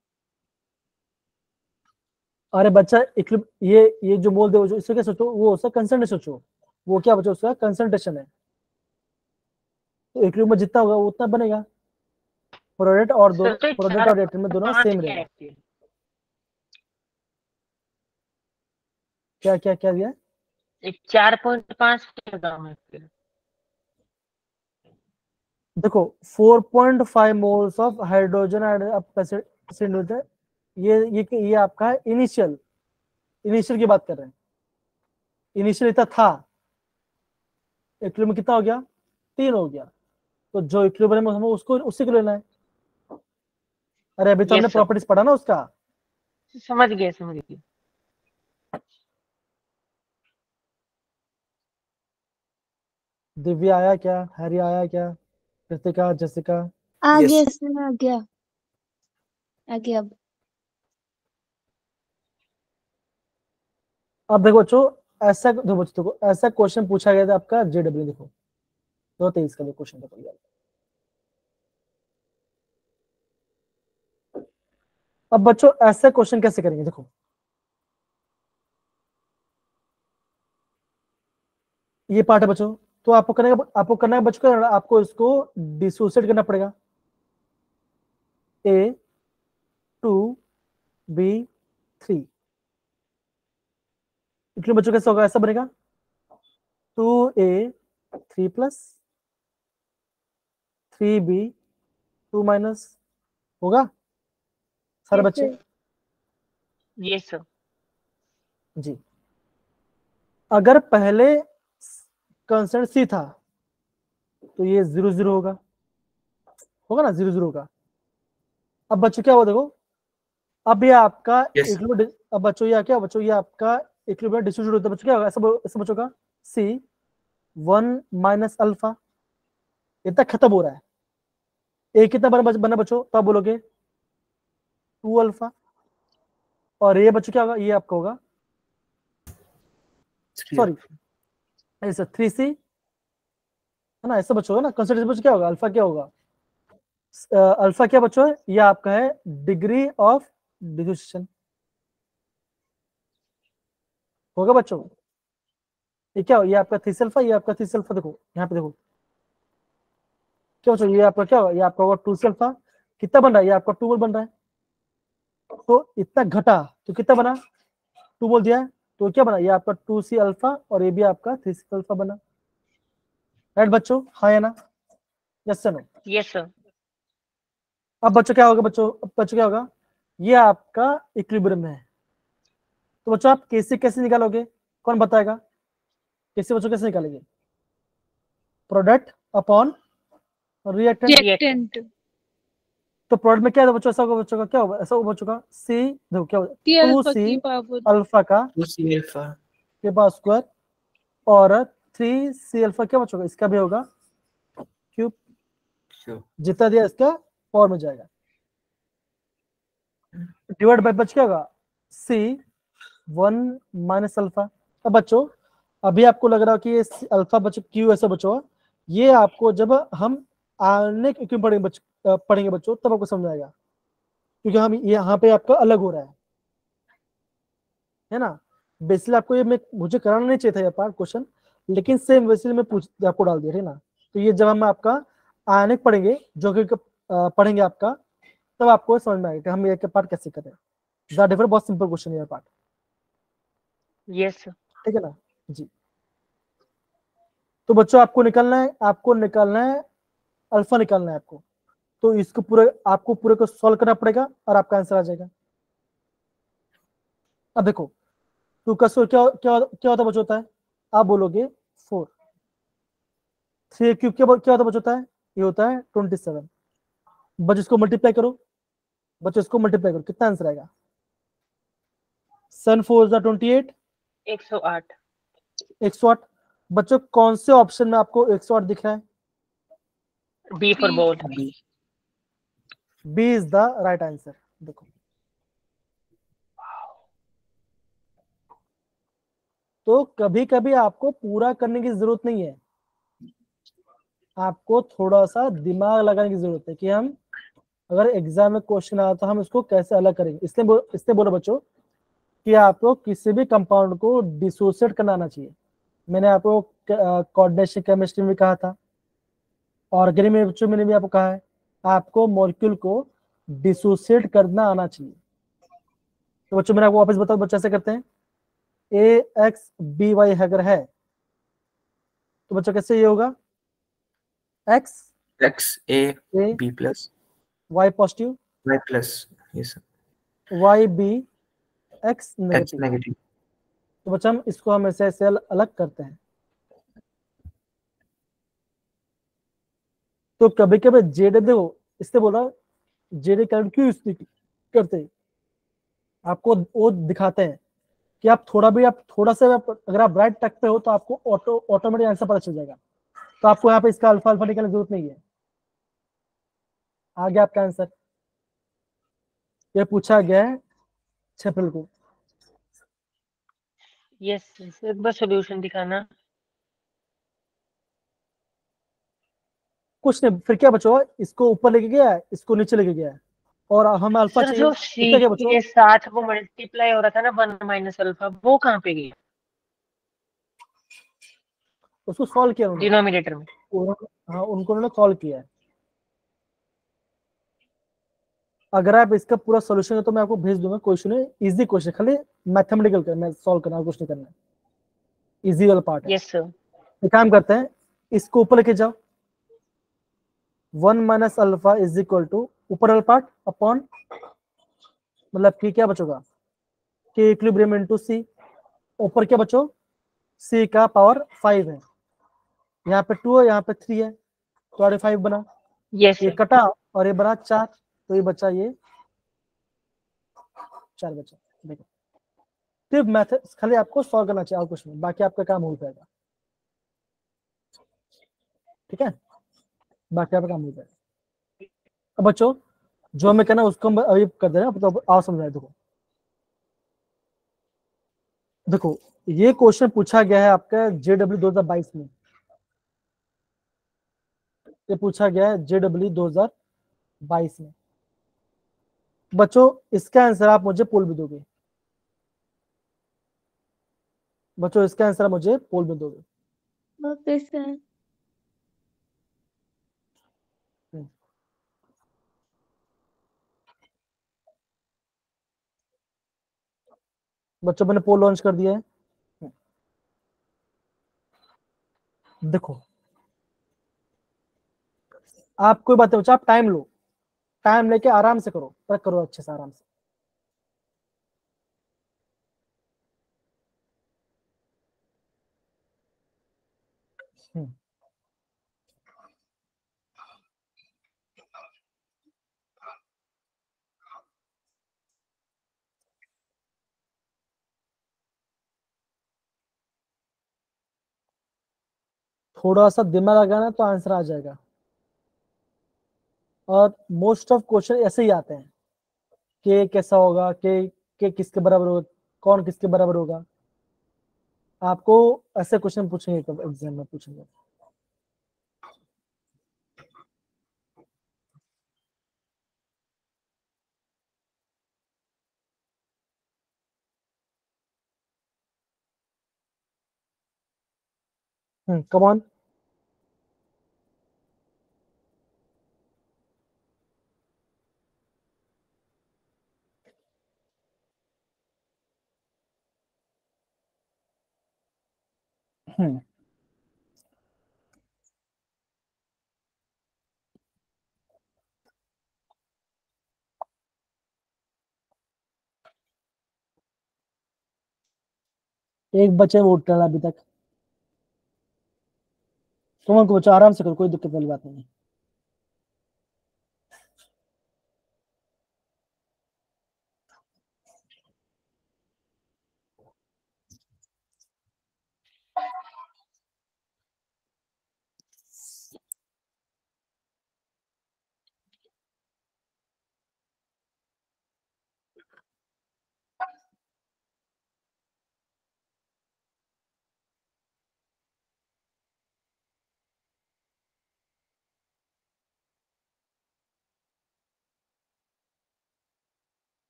अरे बच्चा ये जो मोल दे, इससे क्या सोचो, वो उसका कंसंट्रेशन सोचो, वो क्या बच्चा उसका कंसंट्रेशन है। तो इक्विलिब्रियम में जितना होगा वो उतना बनेगा। प्रोडक्ट और सर दोनों, तो प्रोडक्ट और रिएक्टेंट में दोनों 4-5 सेम क्या रहेगा। है फिर? क्या क्या क्या दिया, एक 4.5 क्या दाम है फिर? देखो 4.5 मोल्स ऑफ हाइड्रोजन एसिड, ये आपका है इनिशियल, इनिशियल की बात कर रहे हैं। इनिशियल इतना था, इक्विलिब्रियम में कितना हो गया 3 हो गया, तो जो इक्विलिब्रियम है हमें उसको उसी को लेना है। अरे अभी तो हमने यस सर, प्रॉपर्टीज पढ़ा ना उसका। समझ गए समझ गए। दिव्या आया क्या, हैरी आया क्या, कृतिका, जसिका। आ यस गया सर, आ गया, आ गया अब। अब देखो बच्चों, ऐसा देखो बच्चों, देखो ऐसा क्वेश्चन पूछा गया था आपका JW, देखो 223 का क्वेश्चन देखो यार। अब बच्चों ऐसा क्वेश्चन कैसे करेंगे, देखो ये पार्ट है बच्चों, तो आपको करना है बच्चों, आपको इसको डिसोसिएट करना पड़ेगा। A2B3, इसलिए बच्चों कैसे होगा, ऐसा बनेगा 2A3 + 3B2 - होगा सारे यस बच्चे। सर। Yes sir. जी। अगर पहले कंस्टेंट सी था तो ये 0 0 होगा, होगा ना, 0 0 होगा। अब बच्चों क्या हुआ देखो, अब ये आपका Yes. अब बच्चों ये क्या बच्चों, ये आपका इक्विलिब्रियम डिस्ट्रीब्यूट होता है बच्चों, क्या होगा ऐसा बच्चों का सी 1 माइनस अल्फा, इतना खत्म हो रहा है। ए कितना बना बच्चों, तो आप बोलोगे 2 अल्फा, और ये बच्चों क्या होगा, ये आपका होगा सॉरी ऐसा 3C है ना, ऐसा बच्चों होगा ना। कंसिडर बच्चों क्या होगा, अल्फा क्या होगा, अल्फा क्या बच्चों है, ये आपका है डिग्री ऑफ डिफ्यूजन, होगा बच्चों। ये क्या हो, ये आपका 3 अल्फा, ये आपका 3 अल्फा, देखो यहाँ पे देखो क्या बच्चों, ये आपका क्या होगा, ये आपका होगा 2 अल्फा, कितना बन रहा है, ये आपका 2 मोल बन रहा है, तो इतना घटा तो कितना बना, 2 मोल दिया है, तो क्या बना, ये आपका 2C अल्फा, और ये भी आपका 3C अल्फा बना, राइट बच्चों, हाँ या ना, यस नो। Yes sir. अब बच्चों क्या होगा, बच्चों क्या होगा, ये आपका इक्विलिब्रियम है। तो बच्चों आप कैसे कैसे निकालोगे, कौन बताएगा, कैसे बच्चों कैसे निकालेंगे, प्रोडक्ट अपॉन रिएक्टेंट। रिएक्टेंट तो प्रोडक्ट में क्या है बच्चों, ऐसा होगा बच्चों का, क्या होगा, ऐसा होगा बच्चों का सी, देखो क्या होगा, सी अल्फा 2C की पावर अल्फा का 2C अल्फा के पास स्क्वायर, और 3C अल्फा क्या बच्चों का, इसका भी होगा क्यूब, जितना दिया इसका पावर में जाएगा, डिवाइड बाय बच क्या होगा सी 1 माइनस अल्फा। अब बच्चों अभी आपको लग रहा हो कि ये अल्फा बच्चों क्यू ऐसा बच्चों, ये आपको जब हम आने क्यों पढ़ेंगे बच्चों तब आपको समझ आएगा, क्योंकि हम यहाँ पे आपका अलग हो रहा है ना। बेसिकली आपको ये मुझे कराना नहीं चाहिए था ये पार्ट क्वेश्चन, लेकिन सेम वैसे मैं आपको डाल दिया है ना। तो ये जब हम आपका आयनिक पढ़ेंगे, जो कि पढ़ेंगे आपका, तब आपको समझ में आएगा कि हम ये पार्ट कैसे करें। डिफरेंट बहुत सिंपल क्वेश्चन है ये पार्ट, यस सर। ठीक है ना जी। तो बच्चों आपको निकालना है अल्फा निकालना है आपको, तो इसको आपको पूरे को सॉल्व करना पड़ेगा और आपका आंसर आ जाएगा। अब देखो 2 का स्क्वायर क्या होता बच्चों, होता है, आप बोलोगे 4, 3 क्यूब क्या होता बच्चों, होता है, ये होता है 27। बच्चों इसको मल्टीप्लाई करो, कितना आंसर आएगा, 7 4 28, 108। 108। बच्चों कौन से ऑप्शन में आपको 108 दिख रहा है, B for ball. B is the right answer. देखो तो कभी कभी आपको पूरा करने की जरूरत नहीं है, आपको थोड़ा सा दिमाग लगाने की जरूरत है कि हम अगर एग्जाम में क्वेश्चन आया तो हम इसको कैसे अलग करेंगे। इसलिए बोलो बच्चों कि आपको किसी भी कंपाउंड को डिसोसिएट करना आना चाहिए। मैंने आपको कोऑर्डिनेशन केमिस्ट्री में कहा था, ऑर्गेनिक में बच्चों मैंने भी आपको कहा है, आपको मॉलिक्यूल को डिसोसिएट करना आना चाहिए। तो बच्चों मैंने आपको वापस बताओ, बच्चे ऐसे करते हैं, AXBY अगर है तो बच्चों कैसे ये होगा, XAB plus Y positive, Y plus, yes, YB X X negative. negative. तो बच्चा हम इसको हमेशा ऐसे अलग करते हैं। तो कभी कभी जेड देखो, इससे बोला जेड करंट क्यों यूज करते हैं, आपको वो दिखाते हैं कि आप थोड़ा सा अगर आप राइट टक पे हो तो आपको ऑटोमेटिक आंसर पता चल जाएगा। तो आपको यहाँ पे इसका अल्फा अल्फा निकालने की जरूरत नहीं है। आ गया आपका आंसर, ये पूछा गया है 6 अप्रैल को। यस एक बार सॉल्यूशन दिखाना। कुछ नहीं, फिर क्या बच्चों, इसको ऊपर लेके गया है, इसको नीचे लेके गया है, और हमें अल्फा सर चाहिए, जो तो सी क्या बच्चों, के साथ वो मल्टीप्लाई हो रहा था ना 1 माइनस अल्फा, वो कहाँ पे गया उसको सॉल्व किया उन्होंने, डिनोमिनेटर में? हाँ उनको उन्होंने सॉल्व किया है। अगर आप इसका पूरा सोल्यूशन है तो मैं आपको भेज दूंगा, क्वेश्चन है इजी क्वेश्चन, खाली मैथमेटिकल करना है, सॉल्व करना है, कुछ नहीं करना है, इजी वाला पार्ट है। Yes sir. एक काम करते हैं, इसको ऊपर लेके जाओ, 1 minus alpha is equal to ऊपर वाला पार्ट अपॉन, मतलब कि क्या बचोगा के इक्विलिब्रियम इनटू सी, ऊपर क्या बच्चों सी का पावर 5 है, यहाँ पे 2 है, यहाँ पे 3 है, तो 5 बना, यस ये सर। कटा और ये बना 4, तो ये बचा ये 4 बचा। देखो सिर्फ मैथड खाली आपको सॉल्व करना चाहिए और कुछ नहीं, बाकी आपका काम हो जाएगा। ठीक है, बाकी आपका काम हो जाएगा। अब बच्चों जो हमें करना है उसको हम अभी कर दे रहे हैं, तो आओ समझाए। देखो देखो ये क्वेश्चन पूछा गया है आपका JW 2022 में, ये पूछा गया है JW 2022 में। बच्चों इसका आंसर आप मुझे पोल में दोगे, बच्चों इसका आंसर आप मुझे पोल में दोगे। Okay sir. बच्चों मैंने पोल लॉन्च कर दिया है। देखो आप कोई बात नहीं बच्चा, आप टाइम लो, टाइम लेके आराम से करो, पर करो अच्छे से आराम से। हम्म, थोड़ा सा दिमाग लगाना तो आंसर आ जाएगा, और मोस्ट ऑफ क्वेश्चन ऐसे ही आते हैं कि कैसा होगा, के किसके बराबर होगा, कौन किसके बराबर होगा। आपको ऐसे क्वेश्चन पूछेंगे कब एग्जाम में पूछेंगे। Come on. एक बच्चे वो उठ रहा है अभी तक, तुम को बच्चों आराम से करो, कोई दिक्कत वाली बात नहीं है।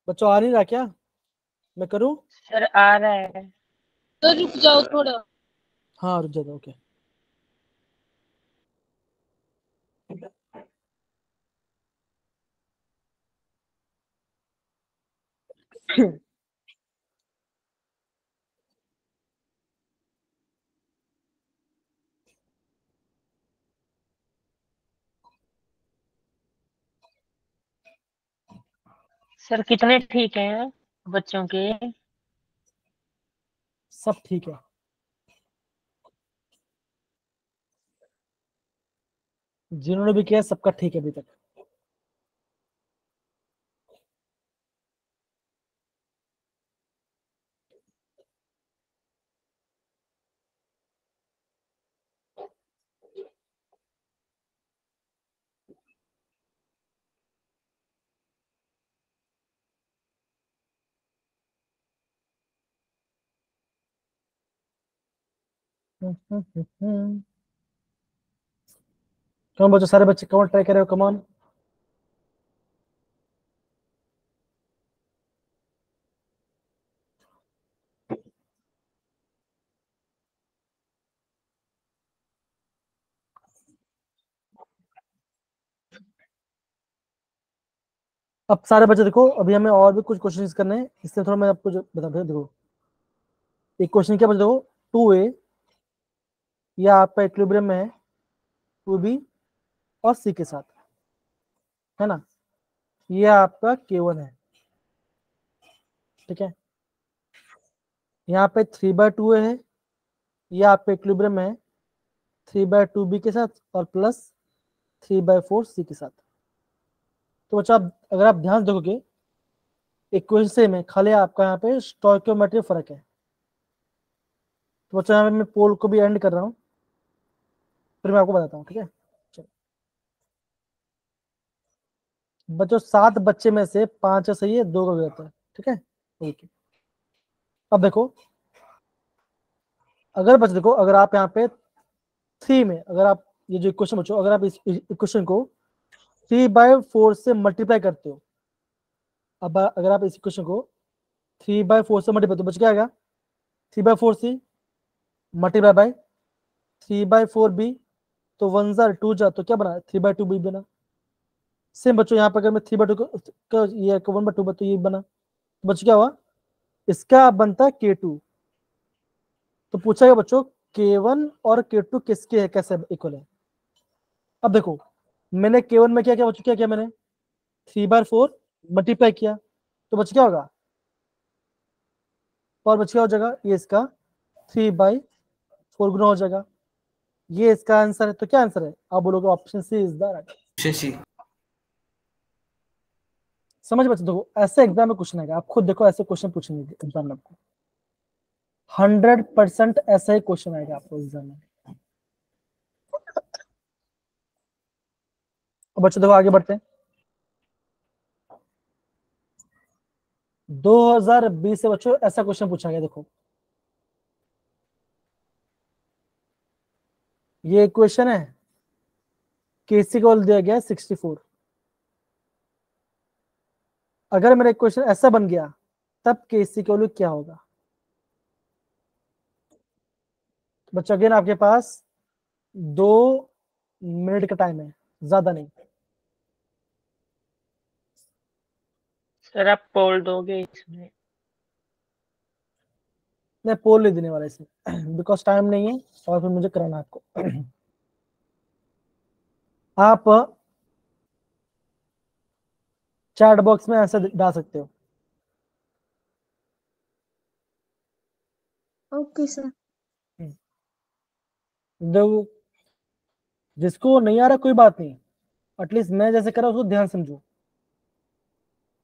बच्चों आ नहीं रहा क्या, मैं करूं? सर आ रहा है। तो रुक जाओ थोड़ा। हाँ रुक जाता, ओके। सर कितने ठीक हैं बच्चों के? सब ठीक है, जिन्होंने भी किया सबका ठीक है अभी तक। कौन बच्चों, सारे बच्चे कौन ट्राई कर रहे हो, कम ऑन। अब सारे बच्चे देखो, अभी हमें और भी कुछ क्वेश्चन करने हैं, इसलिए थोड़ा मैं आपको बता दूं। देखो एक क्वेश्चन क्या बच्चे, देखो 2A या आपका इक्विलिब्रियम में है 2B और C के साथ, है ना, ये आपका K1 है, ठीक है। यहाँ पे 3/2 है, ये आपके इक्विलिब्रियम है 3/2b के साथ और प्लस 3/4c के साथ। तो बच्चा अगर आप ध्यान देखोगे इक्वेशन सेम है, खाली आपका यहाँ पे स्टोइकियोमेट्री फर्क है। तो बच्चा यहाँ पे मैं पोल को भी एंड कर रहा हूँ, फिर मैं आपको बताता हूँ, ठीक है। बच्चों 7 बच्चे में से 5 सही है, 2 का गलत है, ठीक है। ओके, अब देखो अगर बच्चे देखो, अगर आप यहाँ पे 3 में अगर आप ये जो इक्वेशन बच्चों अगर आप इस इक्वेशन को 3/4 से मल्टीप्लाई करते हो, अब अगर आप इस इक्वेशन को 3/4 से मल्टीप्लाई तो बच क्या आएगा 3/4c मल्टीप्लाई बाय 3/4b, तो 1 जार 2 जा तो क्या बना 3/2b बना। सेम बच्चों यहाँ पर अगर मैं 3/2 का ये 1/2 तो ये बना, बच क्या हुआ इसका बनता है k2। तो पूछा गया बच्चों k1 और k2 किसके है, कैसे इक्वल है। अब देखो मैंने k1 में क्या क्या बच्चों क्या किया, मैंने 3/4 मल्टीप्लाई किया तो बच क्या होगा, और बच क्या हो जाएगा ये इसका 3/4 गुना हो जाएगा। ये इसका आंसर है। तो क्या आंसर है आप बोलोगे option C is the right. Option C. समझ बच्चे देखो ऐसे एग्जाम में क्वेश्चन आएगा, आप खुद देखो ऐसे क्वेश्चन पूछेंगे एग्जाम में आपको 100% ऐसा ही क्वेश्चन आएगा आपको एग्जाम में। बच्चों देखो आगे बढ़ते हैं। 2020 से बच्चों ऐसा क्वेश्चन पूछा गया, देखो ये इक्वेशन है, केसी का दिया गया है 64। अगर मेरा इक्वेशन ऐसा बन गया तब केसी का वैल्यू क्या होगा। बच्चों अगेन आपके पास 2 मिनट का टाइम है, ज्यादा नहीं। सर आप पोल दोगे इसमें? मैं पोल नहीं देने वाला इसमें बिकॉज टाइम नहीं है और फिर मुझे कराना है आपको। आप चैट बॉक्स में आंसर डाल सकते हो। Okay sir. देखो जिसको नहीं आ रहा कोई बात नहीं, एटलीस्ट मैं जैसे कर रहा हूं उसको ध्यान समझो,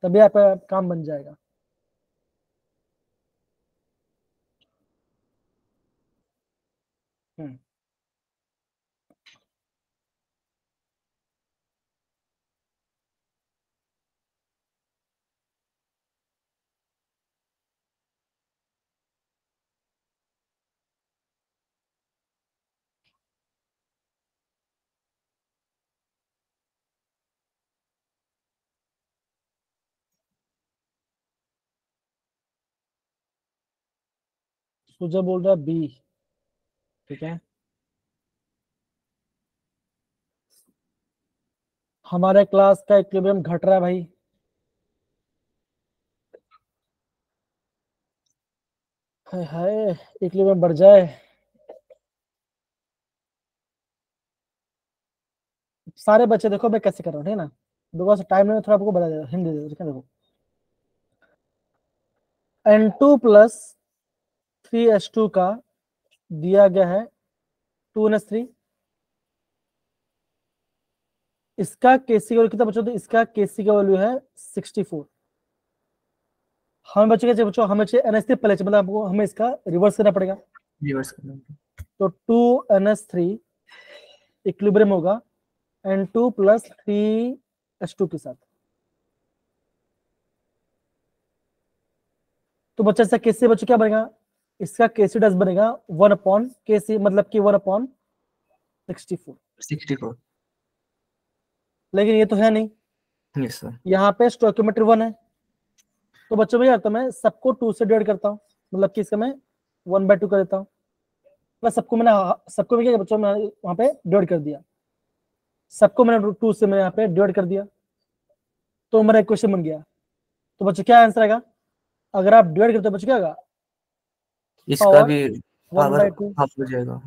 तभी आपका काम बन जाएगा। हम्म, सुजय बोल रहा है बी, ठीक है। हमारे क्लास का इक्विलिब्रियम घट रहा है भाई। हाय हाय इक्विलिब्रियम बढ़ जाए। सारे बच्चे देखो मैं कैसे कर रहा हूँ, ठीक है ना, बिकॉज टाइम में थोड़ा आपको बता देगा, हिंदी दे देगा। देखो N2 प्लस 3H2 का दिया गया है 2NH3। इसका केसी का वैल्यू कितना बच्चों, तो इसका केसी का वैल्यू है 64। हमें बच्चों क्या बच्चों हमें चाहिए NH3 पहले चाहिए, मतलब आपको हमें इसका रिवर्स करना पड़ेगा। रिवर्स करना होगा। तो 2NH3 इक्विलिब्रियम होगा N2 प्लस 3H2 के साथ। तो बच्चा इसका केसी बच्चों क्या बनेगा, इसका केसी डस बनेगा 1/KC, मतलब कि 1/64। 64। लेकिन ये तो है नहीं, यस सर। यहाँ पे स्टोइकियोमेट्री 1 है। तो बच्चों में आता मैं सबको 2 से डिवाइड करता हूँ, मतलब कि इसका मैं 1/2 कर देता हूँ। बस सबको मैंने सबको क्या बच्चों में वहां पे डिवाइड कर दिया, सबको मैंने 2 से मैंने यहाँ पे डिवाइड कर दिया, तो मेरा इक्वेशन बन गया। तो बच्चों क्या आंसर आएगा, अगर आप डिवाइड करते हो बच्चों क्या होगा, इसका पावर भी 1 पावर बाई 2। हाफ हो जाएगा।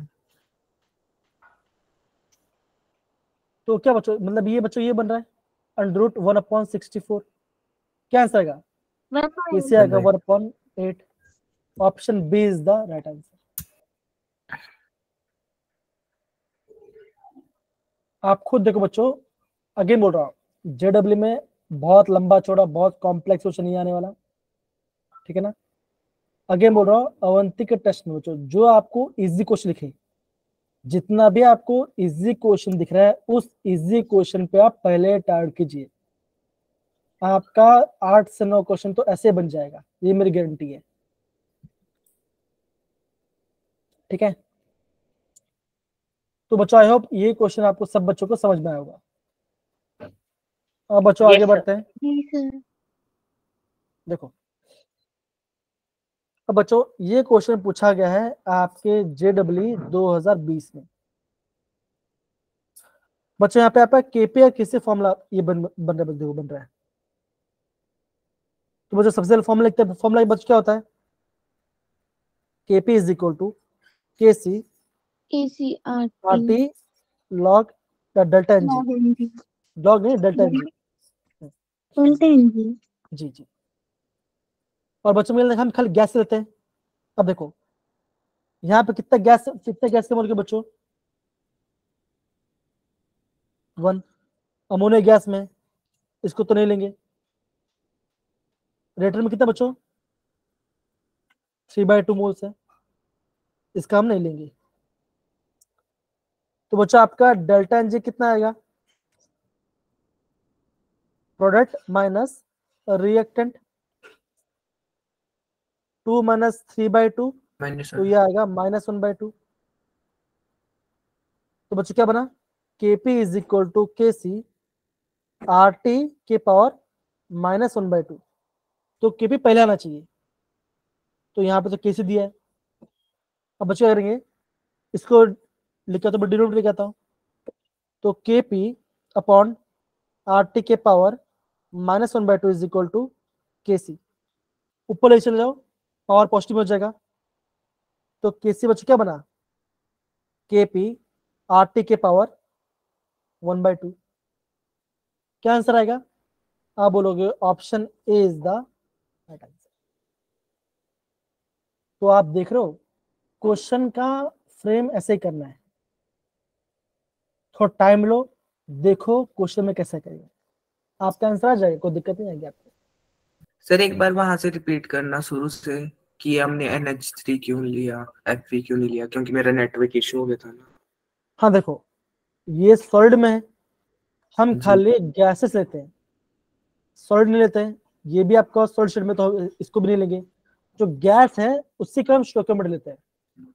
तो क्या बच्चों मतलब ये बच्चों ये बन रहा है √1/64। क्या आंसर आएगा, मैं तो इसे आएगा बन रहा 1/8। Option B is the right answer. आप खुद देखो बच्चों, अगेन बोल रहा हूँ, जेडब्ल्यू में बहुत लंबा चौड़ा बहुत कॉम्प्लेक्स क्वेश्चन नहीं आने वाला, ठीक है ना। अगेन बोल रहा हूँ, अवंती के टेस्ट में बच्चों जो आपको इजी क्वेश्चन लिखे, जितना भी आपको इजी क्वेश्चन दिख रहा है उस इजी क्वेश्चन पे आप पहले टारगेट कीजिए। आपका 8 से 9 क्वेश्चन तो ऐसे बन जाएगा, ये मेरी गारंटी है, ठीक है। तो बच्चों आई होप ये क्वेश्चन आपको सब बच्चों को समझ में आया होगा। अब बच्चों Yes, आगे sir. बढ़ते हैं। जी सर। देखो अब बच्चों ये क्वेश्चन पूछा गया है आपके जेडब्ल्यू 2020 में। बच्चों यहाँ पे आपका केपीआर किससे फॉर्मूला ये बन रहा है। तो बच्चों सबसे पहले फॉर्मूला लिखते हैं। फॉर्मूला बच्चों क्या होता है, KP is equal to K C R T log delta N G, log नहीं डेल्टा एन जी, जी जी। और बच्चों में हम खाली गैस लेते हैं। अब देखो यहाँ पे कितने गैस के मोल बच्चों, 1। अमोनिया गैस में इसको तो नहीं लेंगे। रेटर में कितना बच्चों, 3/2 मोल्स है, इसका हम नहीं लेंगे। तो बच्चों आपका डेल्टा एन जी कितना आएगा, प्रोडक्ट माइनस रिएक्टेंट, 2 माइनस 3/2, तो ये आएगा -1/2। तो बच्चों क्या बना, KP is equal to K C R T के पावर -1/2। तो केपी पहले आना चाहिए, तो यहाँ पे तो केसी दिया है। अब बच्चों क्या करेंगे, इसको लिखा तो डिनोमिनेटर लिखा था, तो केपी अपॉन आर टी के power -1/2 is equal to K सी। ऊपर ले चले जाओ, पावर पॉजिटिव हो जाएगा। तो केसी बच्चों क्या बना, केपी आर टी के पावर 1/2। क्या आंसर आएगा, आप बोलोगे option A is the right answer. तो आप देख रहे हो क्वेश्चन का फ्रेम ऐसे ही करना है, थोड़ा टाइम लो, देखो क्वेश्चन में कैसे करेंगे, आपका आंसर आ जाएगा, कोई दिक्कत नहीं आएगी आपको। सर एक बार वहां से रिपीट करना शुरू से कि हमने NH3 क्यों लिया, Fe क्यों नहीं लिया, क्योंकि मेरा नेटवर्क इशू हो गया था ना। हाँ देखो ये सॉलिड में है, हम जी। खाली गैसेस लेते हैं, सॉलिड नहीं लेते हैं। ये भी आपका सॉलिड स्टेट में, तो इसको भी नहीं लेंगे। जो गैस है उसी का हम स्टोइकियोमेट्री लेते हैं।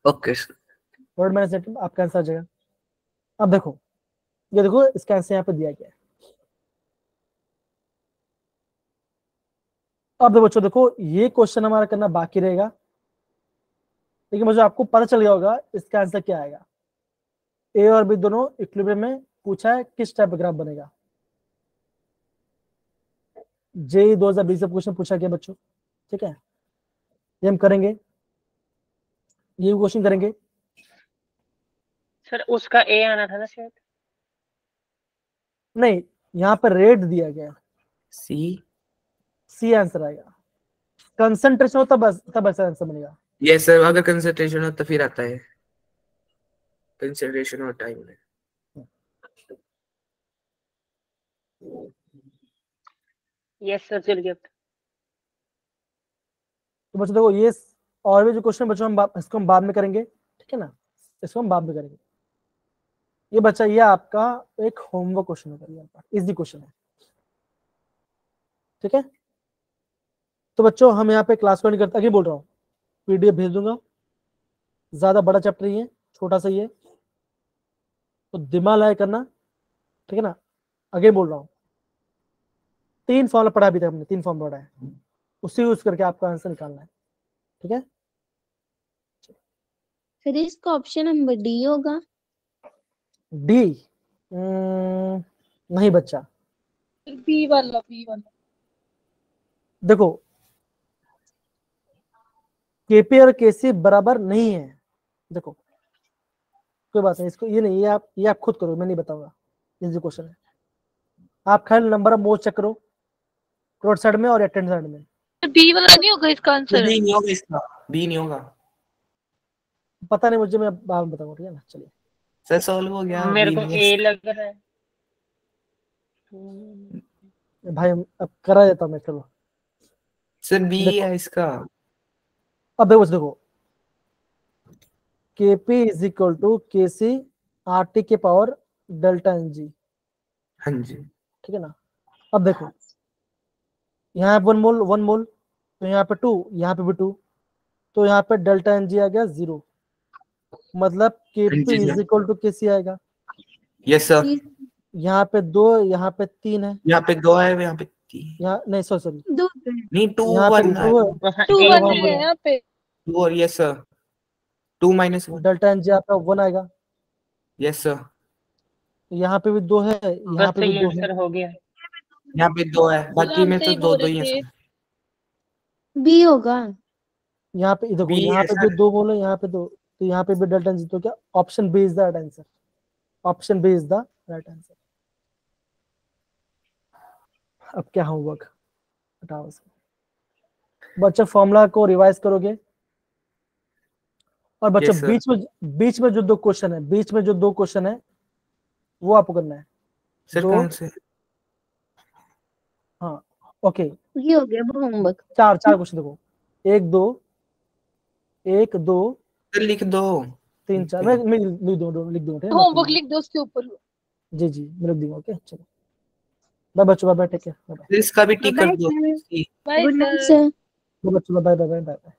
Okay sir. Solid minus net, आपका आंसर आ जाएगा। अब देखो ये देखो इसका आंसर यहाँ पे दिया गया है। अब देखो बच्चों, देखो ये क्वेश्चन हमारा करना बाकी रहेगा, लेकिन मुझे आपको पता चल गया होगा इसका आंसर क्या आएगा। ए और बी दोनों इक्विलिब्रियम में पूछा है, किस टाइप का ग्राफ बनेगा। जेई 2020 से क्वेश्चन पूछा गया बच्चों, ठीक है, ये हम करेंगे, ये क्वेश्चन करेंगे। सर उसका ए आना था ना शायद। नहीं, यहाँ पर रेट दिया गया, सी आंसर आएगा। कंसंट्रेशन हो तब ऐसा आंसर बनेगा। यस सर, अगर कंसंट्रेशन हो तो फिर आता है कंसंट्रेशन और टाइम में। यस सर, चल गया। तो बच्चों देखो ये और भी जो क्वेश्चन बच्चों हम इसको हम बाद में करेंगे, ठीक है ना, इसको हम बाद में करेंगे। ये बच्चा ये आपका एक होमवर्क क्वेश्चन होगा, ये आपका इजी क्वेश्चन है, ठीक है। तो बच्चों हम यहाँ पे क्लास को नहीं करते, आगे बोल रहा हूँ पीडीएफ भेज दूंगा, ज्यादा बड़ा चैप्टर ही है, छोटा सा ही है, तो दिमाग लगाए करना, ठीक है ना। आगे बोल रहा हूँ 3 फॉर्मूला पढ़ा अभी तक हमने, 3 फॉर्मूला पढ़ा है, उसी यूज करके आपका आंसर निकालना है, ठीक है। फिर इसका ऑप्शन नंबर डी होगा। डी नहीं बच्चा, बी वाला देखो केपी और केसी बराबर नहीं है। देखो कोई बात नहीं, इसको ये नहीं, ये आप खुद करो, मैं नहीं बताऊंगा, इजी क्वेश्चन है। आप खाली नंबर ऑफ मोल्स चेक करो, क्लोज साइड में और एक्टेंड साइड में। बी वाला नहीं होगा इसका आंसर। नहीं होगा इसका। बी नहीं होगा पता नहीं मुझे, मैं बाद में बताऊंगा, ठीक है ना। चलिए सर, सॉल्व हो गया। मेरे बी को नहीं ए है। लग रहा है। भाई अब करा देता हूँ मैं, चलो सर बी देखो। है इसका। अब देखो, KP is equal to K C R T के पावर डेल्टा एन जी, हाँ जी। ठीक है ना। अब देखो यहाँ 1 मोल, तो यहाँ पे 2, यहाँ पे भी 2, तो यहाँ पे डेल्टा एन जी आ गया 0, मतलब हाँ केपी जी is sir. Equal to K C आएगा। Yes sir. यहाँ पे 2, यहाँ पे 3 है, यहाँ पे 2 है, यहाँ पे 3। यहाँ नहीं, सॉरी, 2 पे नहीं 2 यहाँ पे 1 है। 2 है, वहाँ 2 ए 1 वहाँ है बोला यहाँ पे। 2 और yes sir 2 - 1। Delta N G आपका 1 आएगा। Yes sir. यहाँ पे भी 2 है, यहाँ बस पे भी सही 2 है, आंसर हो गया। यहाँ पे 2 है, बाकी हम में तो तो ही 2 बोल 2 रहे ही है थे। सर। बी होगा। यहाँ पे देखो, बी यहाँ है पे सर। भी 2 मोल है, यहाँ पे 2, तो यहाँ पे भी डेल्टा एन जी, तो क्या option B is the right answer, option B is the right answer. अब क्या होमवर्क, हटाओ इसको। बच्चों फॉर्मूला को रिवाइज करोगे, और बच्चों यस सर। बीच में जो 2 क्वेश्चन है, बीच में जो 2 क्वेश्चन है वो आपको करना है। सर 2, कौन से? हाँ ओके, ये हो गया होमवर्क। 4 क्वेश्चन देखो, 1 2 1 2 सर लिख दो। 3 4, मैं लिख दूंगा, ठीक है ना। होमवर्क लिख दो उसके ऊपर। जी जी, मैं लिख दूंगा। ओके चलो, बाय बच्चों, bye, take care, bye sir इसका भी टिक कर बाय दो। Sir. Bye good night sir. Sir. बच्चों, बाय बाय बाय बाय।